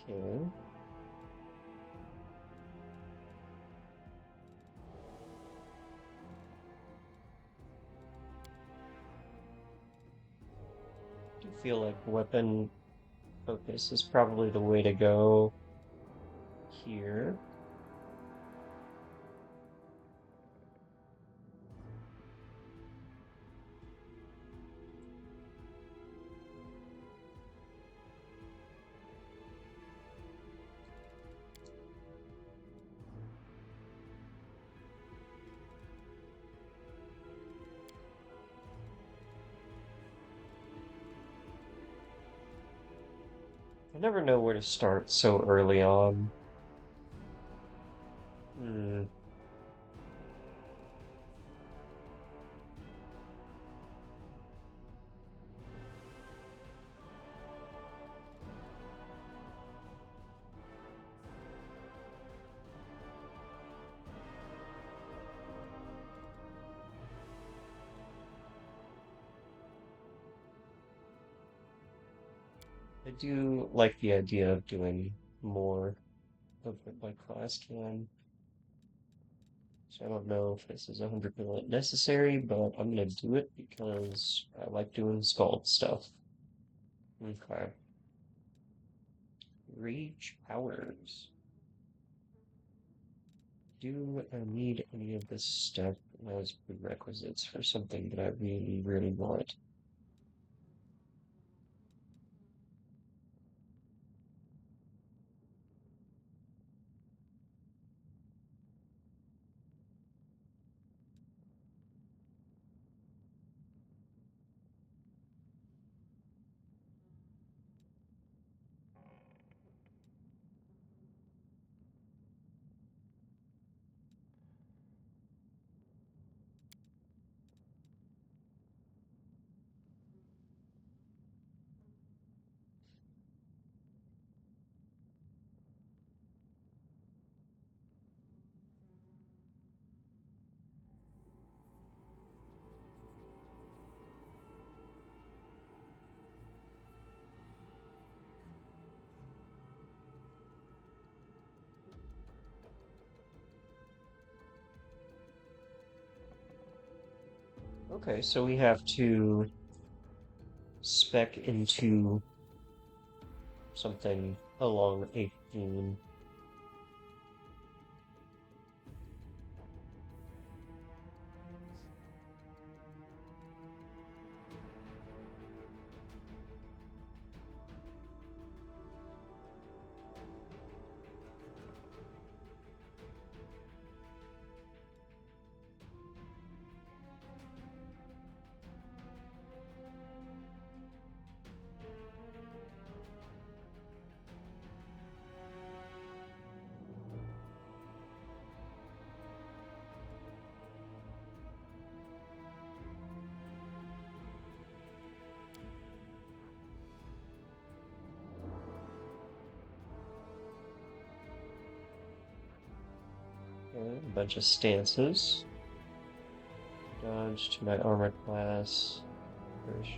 Okay. I do feel like weapon focus is probably the way to go here. I never know where to start so early on. Hmm. I do like the idea of doing more of what my class can. So I don't know if this is 100% necessary, but I'm gonna do it because I like doing Skald stuff. Okay. Rage powers. Do I need any of this stuff as prerequisites for something that I really, really want? Okay, so we have to spec into something along 18. Okay, a bunch of stances. Dodge to my armor class. First,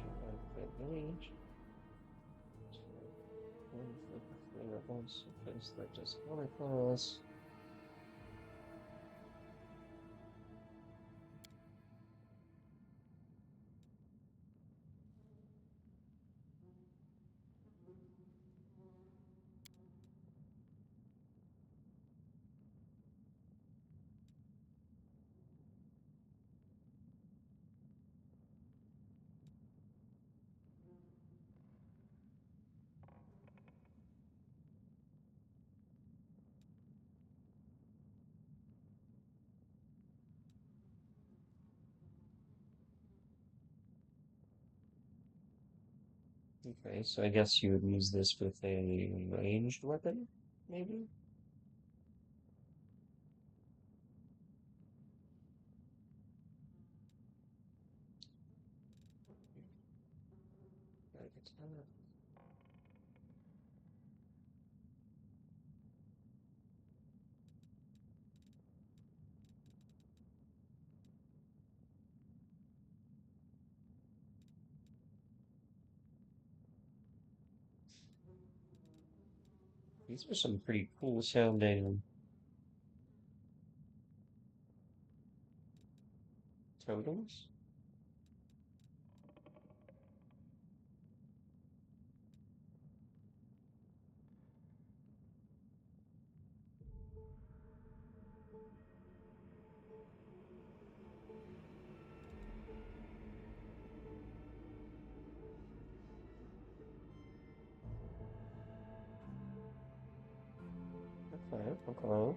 range. Also place that just armor class. Okay, so I guess you would use this with a ranged weapon, maybe? Got a katana. These are some pretty cool sounding totems. Okay, okay.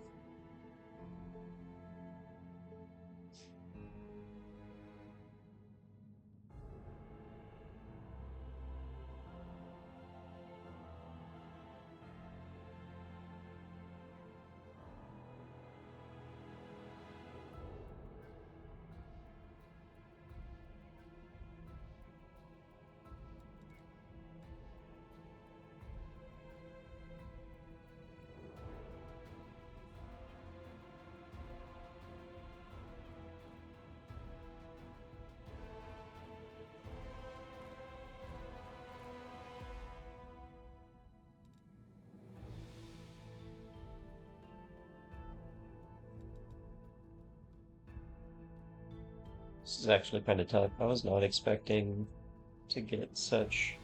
This is actually kind of tough. I was not expecting to get such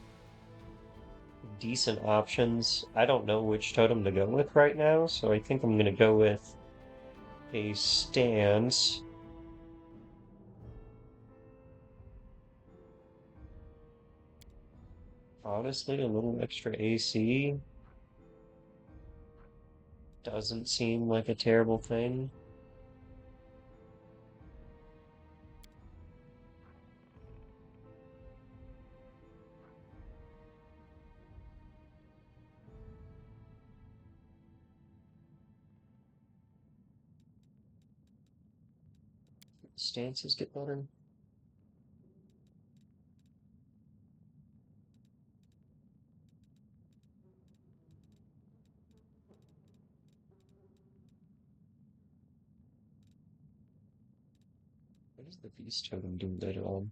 decent options. I don't know which totem to go with right now, so I think I'm gonna go with a stance. Honestly, a little extra AC doesn't seem like a terrible thing. Stances get better. What does the beast totem do later on?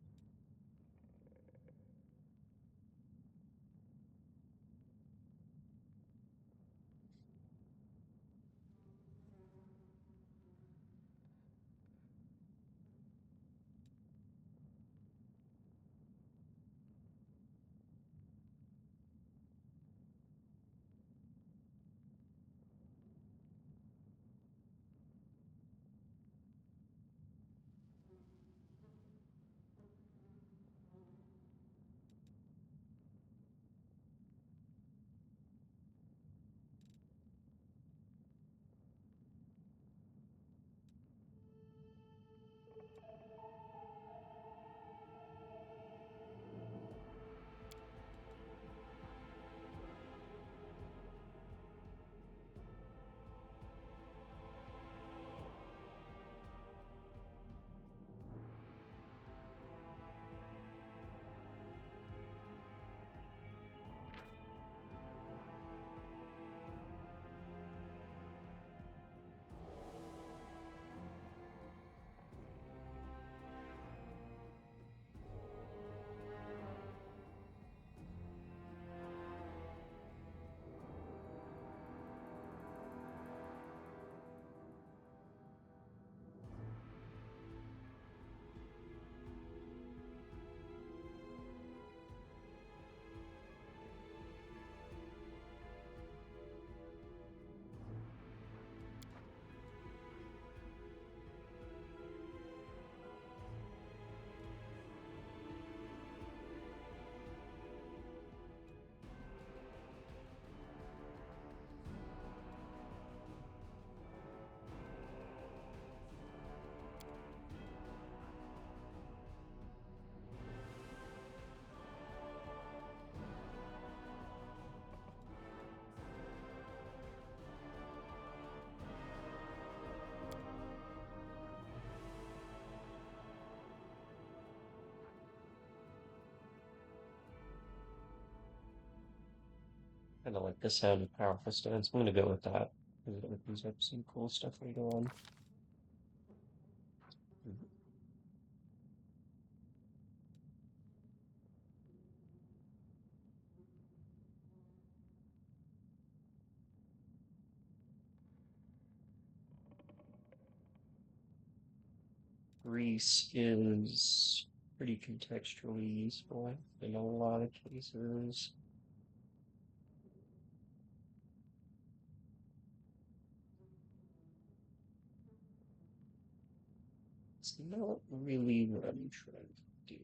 Kind of like the sound of powerful stance. I'm gonna go with that because it opens up some cool stuff later on. Mhm. grease is pretty contextually useful in a lot of cases. It's not really what I'm trying to do.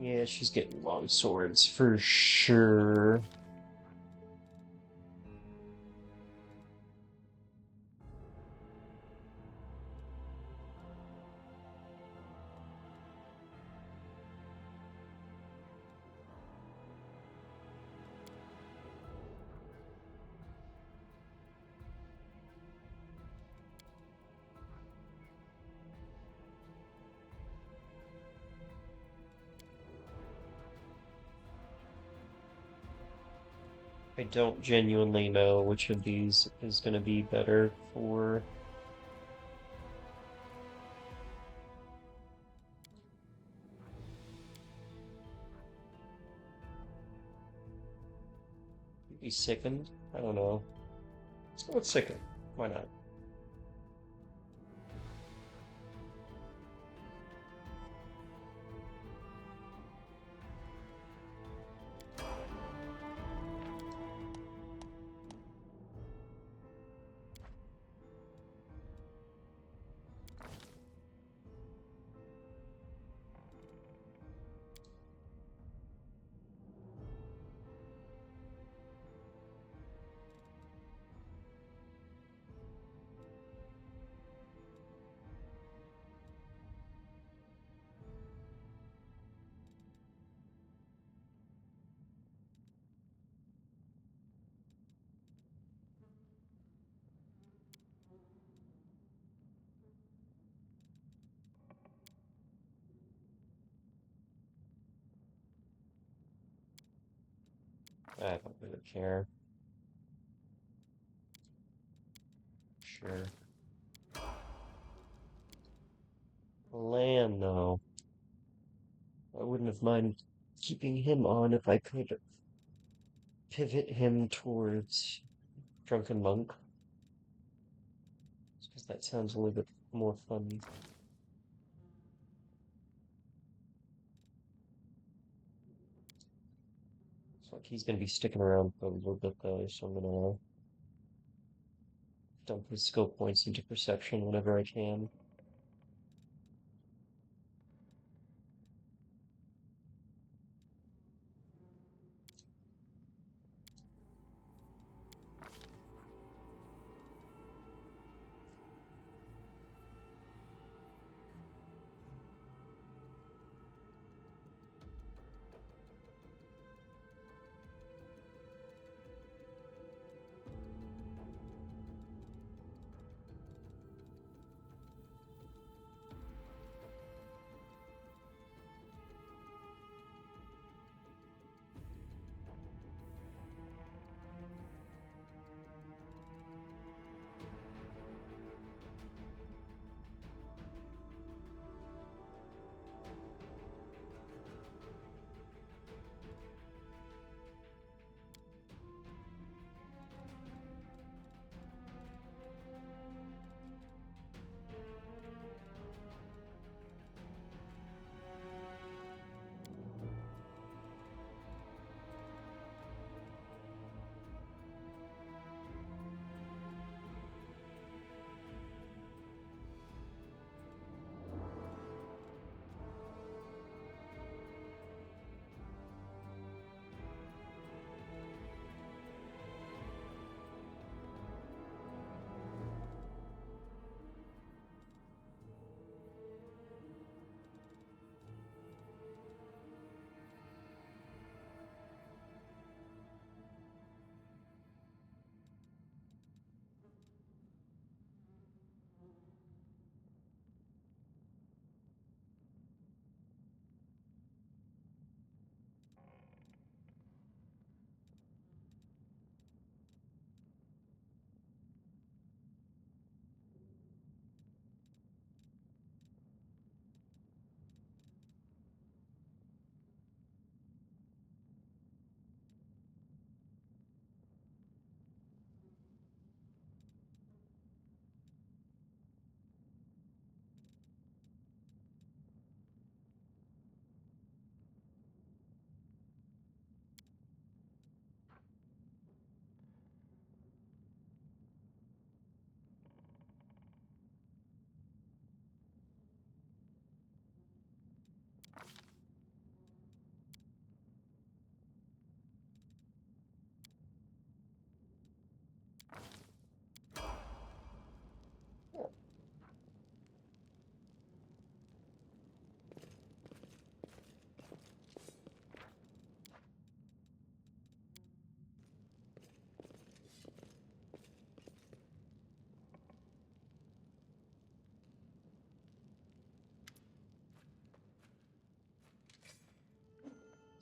Yeah, she's getting long swords for sure. I don't genuinely know which of these is going to be better for be sickened. I don't know. Let's go with sickened. Why not? I don't really care. Sure. Lan, though. I wouldn't have minded keeping him on if I could pivot him towards Drunken Monk. Because that sounds a little bit more fun. It's like he's gonna be sticking around for a little bit though, so I'm gonna dump his skill points into perception whenever I can.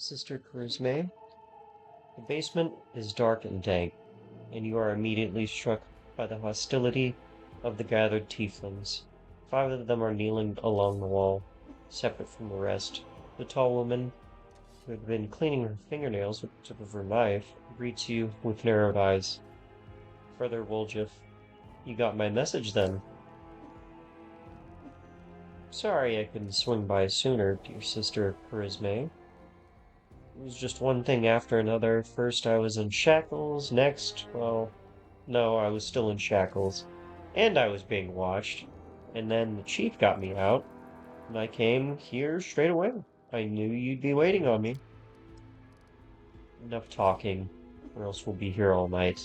Sister Charisme. The basement is dark and dank, and you are immediately struck by the hostility of the gathered tieflings. 5 of them are kneeling along the wall, separate from the rest. The tall woman, who had been cleaning her fingernails with the tip of her knife, greets you with narrowed eyes. Brother Woljif, you got my message then. Sorry I couldn't swing by sooner, dear Sister Charisme. It was just one thing after another. First I was in shackles, next, well, no, I was still in shackles. And I was being watched. And then the chief got me out, and I came here straight away. I knew you'd be waiting on me. Enough talking, or else we'll be here all night.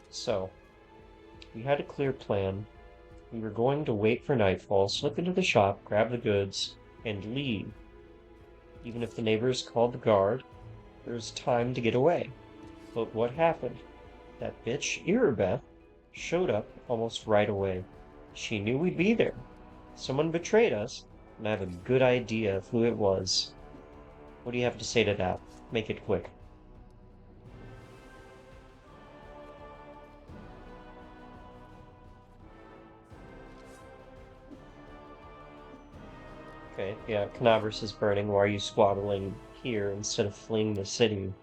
So, we had a clear plan. We were going to wait for nightfall, slip into the shop, grab the goods, and leave. Even if the neighbors called the guard, there was time to get away. But what happened? That bitch, Irabeth, showed up almost right away. She knew we'd be there. Someone betrayed us, and I have a good idea of who it was. What do you have to say to that? Make it quick. Okay, yeah, Canavers is burning. Why are you squabbling here instead of fleeing the city?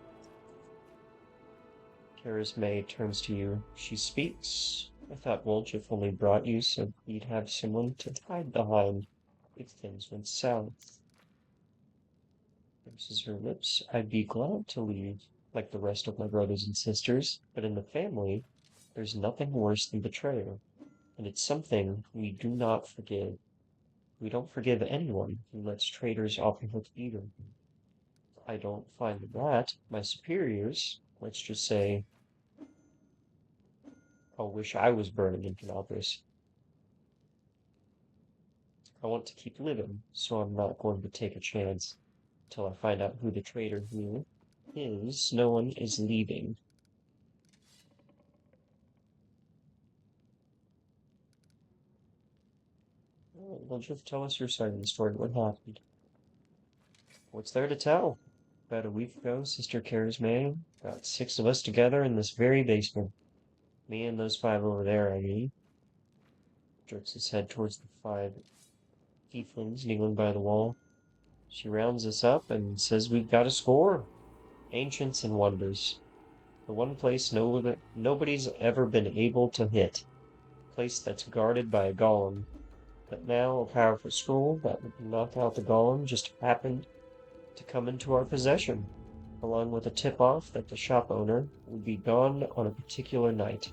Charisme turns to you. She speaks. I thought Woljif only brought you so you'd have someone to hide behind if things went south. Purses her lips. I'd be glad to leave, like the rest of my brothers and sisters, but in the family, there's nothing worse than betrayal, and it's something we do not forgive. We don't forgive anyone who lets traitors off the hook either. I don't find that my superiors, let's just say, I'll wish I was burning in Canopus. I want to keep living, so I'm not going to take a chance until I find out who the traitor here is. No one is leaving. Well, just tell us your side of the story. What happened? What's there to tell? About a week ago, Sister Charisme got 6 of us together in this very basement. Me and those 5 over there, I mean. Jerks his head towards the 5 tieflings kneeling by the wall. She rounds us up and says we've got a score. Ancients and wonders. The one place nobody's ever been able to hit. Place that's guarded by a golem. But now a powerful scroll that would knock out the golem just happened to come into our possession, along with a tip-off that the shop owner would be gone on a particular night.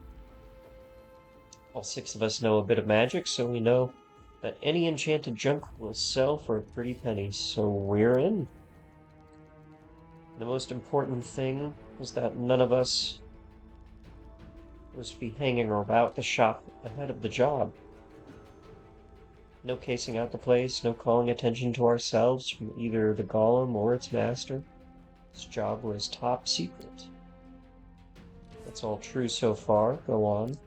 All 6 of us know a bit of magic, so we know that any enchanted junk will sell for a pretty penny, so we're in. The most important thing was that none of us was to be hanging about the shop ahead of the job. No casing out the place, no calling attention to ourselves from either the golem or its master. This job was top secret. That's all true so far. Go on.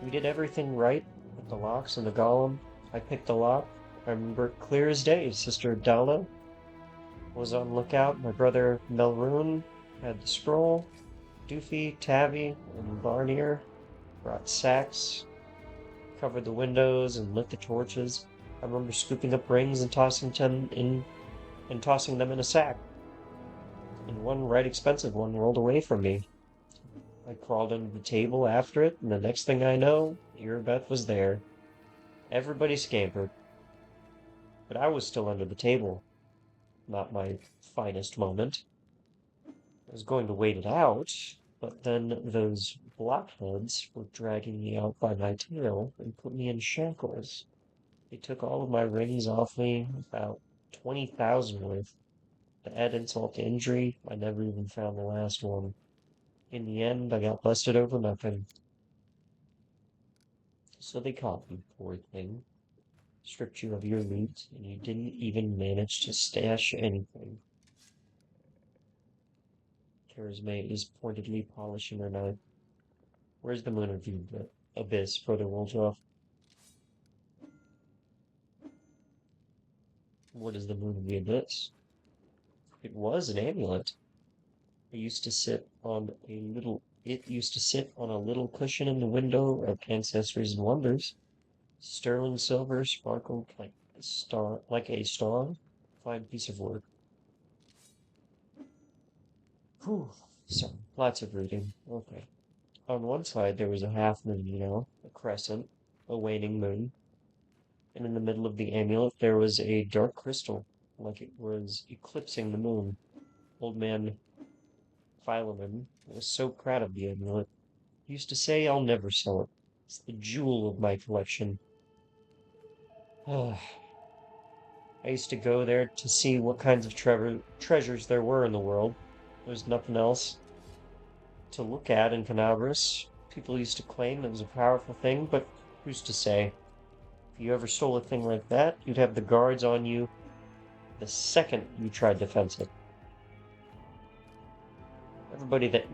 We did everything right with the locks and the golem. I picked the lock. I remember it clear as day. Sister Dalna was on lookout. My brother Melroon had the scroll. Doofy, Tabby, and Barnier brought sacks, covered the windows, and lit the torches. I remember scooping up rings and tossing them in a sack. And one right expensive one rolled away from me. I crawled under the table after it, and the next thing I know, Irabeth was there. Everybody scampered. But I was still under the table. Not my finest moment. I was going to wait it out, but then those blockheads were dragging me out by my tail and put me in shackles. They took all of my rings off me, about 20,000 worth. To add insult to injury, I never even found the last one. In the end, I got busted over nothing. So they caught me, poor thing. Stripped you of your loot, and you didn't even manage to stash anything. Charisme is pointedly polishing her knife. Where's the moon of the abyss, Brother Woljoff? What is the moon of the abyss? It was an amulet. It used to sit on a little cushion in the window of Ancestors and Wonders. Sterling silver sparkled like a star. Fine piece of work. Whew. So, lots of reading. Okay. On one side there was a half moon, a crescent, a waning moon, and in the middle of the amulet there was a dark crystal, like it was eclipsing the moon. Old man Philemon was so proud of the amulet. He used to say, I'll never sell it. It's the jewel of my collection. I used to go there to see what kinds of treasures there were in the world. There was nothing else to look at in Canabras. People used to claim it was a powerful thing, but who's to say? If you ever stole a thing like that, you'd have the guards on you the second you tried to fence it. Everybody that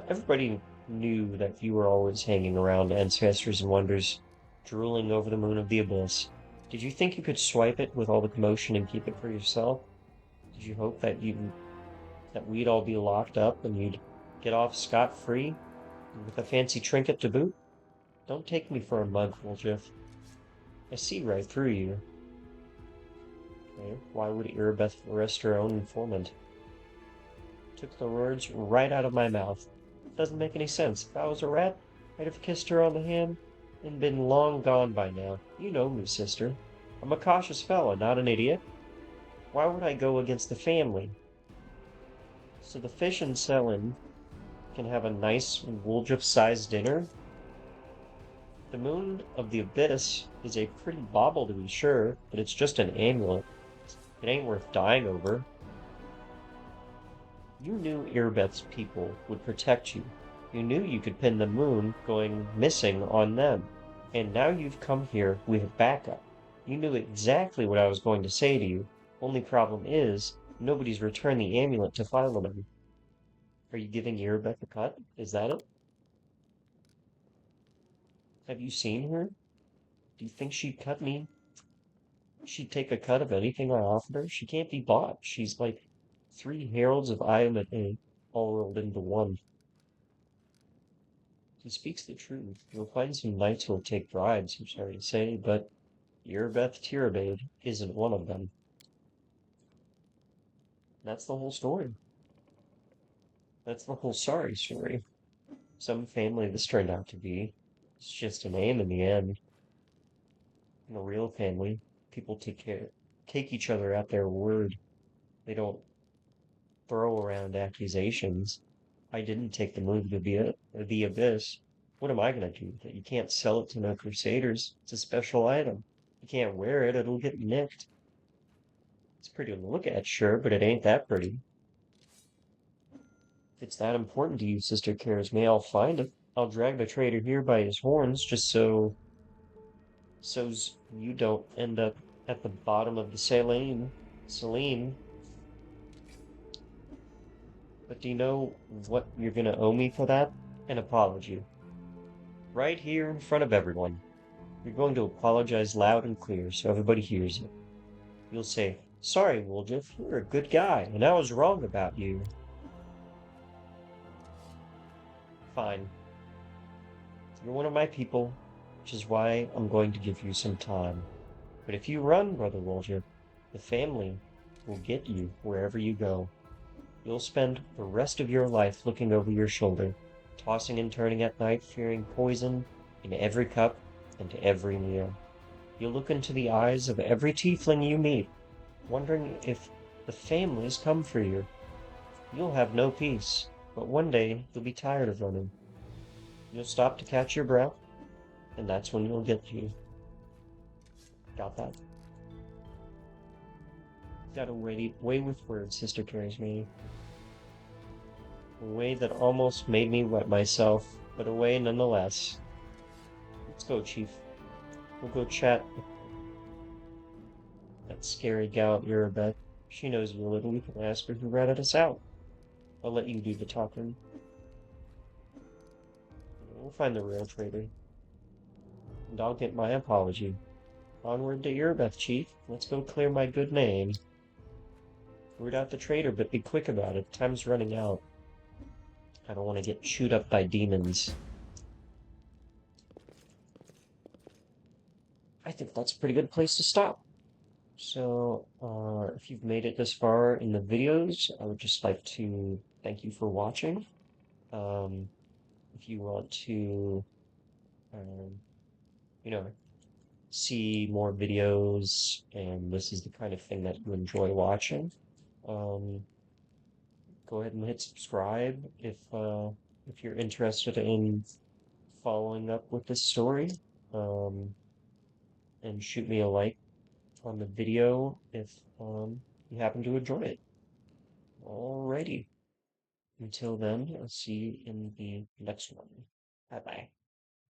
everybody knew that you were always hanging around Ancestors and Wonders, drooling over the moon of the abyss. Did you think you could swipe it with all the commotion and keep it for yourself? Did you hope that we'd all be locked up and you'd get off scot-free with a fancy trinket to boot? Don't take me for a mug, Woljif. I see right through you. Okay, why would Irabeth arrest her own informant? Took the words right out of my mouth. Doesn't make any sense. If I was a rat, I'd have kissed her on the hand and been long gone by now. You know me, sister. I'm a cautious fellow, not an idiot. Why would I go against the family? So the fish and Selin can have a nice Woljif-sized dinner? The moon of the abyss is a pretty bauble to be sure, but it's just an amulet. It ain't worth dying over. You knew Irbeth's people would protect you. You knew you could pin the moon going missing on them. And now you've come here with backup. You knew exactly what I was going to say to you. Only problem is, nobody's returned the amulet to Philemon. Are you giving Irbeth a cut? Is that it? Have you seen her? Do you think she'd cut me? She'd take a cut of anything I offered her? She can't be bought. She's like 3 heralds of Iomet all rolled into one. He speaks the truth. You'll find some knights who'll take bribes, I'm sorry to say, but Irbeth Tirabade isn't one of them. That's the whole story. That's the whole sorry story. Some family this turned out to be. It's just a name in the end. In a real family, people take each other at their word. They don't throw around accusations. I didn't take the moon to the abyss. What am I gonna do with it? You can't sell it to no crusaders. It's a special item. You can't wear it, it'll get nicked. It's pretty to look at, sure, but it ain't that pretty. If it's that important to you, Sister Caresme, I'll find it. I'll drag the traitor here by his horns, just so's you don't end up at the bottom of the Saline. But do you know what you're gonna owe me for that? An apology. Right here in front of everyone. You're going to apologize loud and clear so everybody hears it. You'll say, sorry, Woljif, you're a good guy, and I was wrong about you. Fine. You're one of my people, which is why I'm going to give you some time. But if you run, Brother Woljif, the family will get you wherever you go. You'll spend the rest of your life looking over your shoulder, tossing and turning at night, fearing poison in every cup and every meal. You'll look into the eyes of every tiefling you meet, wondering if the family's come for you. You'll have no peace, but one day you'll be tired of running. You'll stop to catch your breath, and that's when you'll get you. Got that? Got a way with words, Sister Caresme. A way that almost made me wet myself, but a way nonetheless. Let's go, Chief. We'll go chat with that scary gal at Irabeth. She knows you a little. We can ask her who ratted us out. I'll let you do the talking. We'll find the real traitor. And I'll get my apology. Onward to Erebeth, Chief. Let's go clear my good name. Root out the traitor, but be quick about it. Time's running out. I don't want to get chewed up by demons. I think that's a pretty good place to stop. So, if you've made it this far in the videos, I would just like to thank you for watching. If you want to, um, you know, see more videos, and this is the kind of thing that you enjoy watching, um, go ahead and hit subscribe if you're interested in following up with this story, um, and shoot me a like on the video if you happen to enjoy it. Alrighty. Until then, I'll see you in the next one. Bye bye.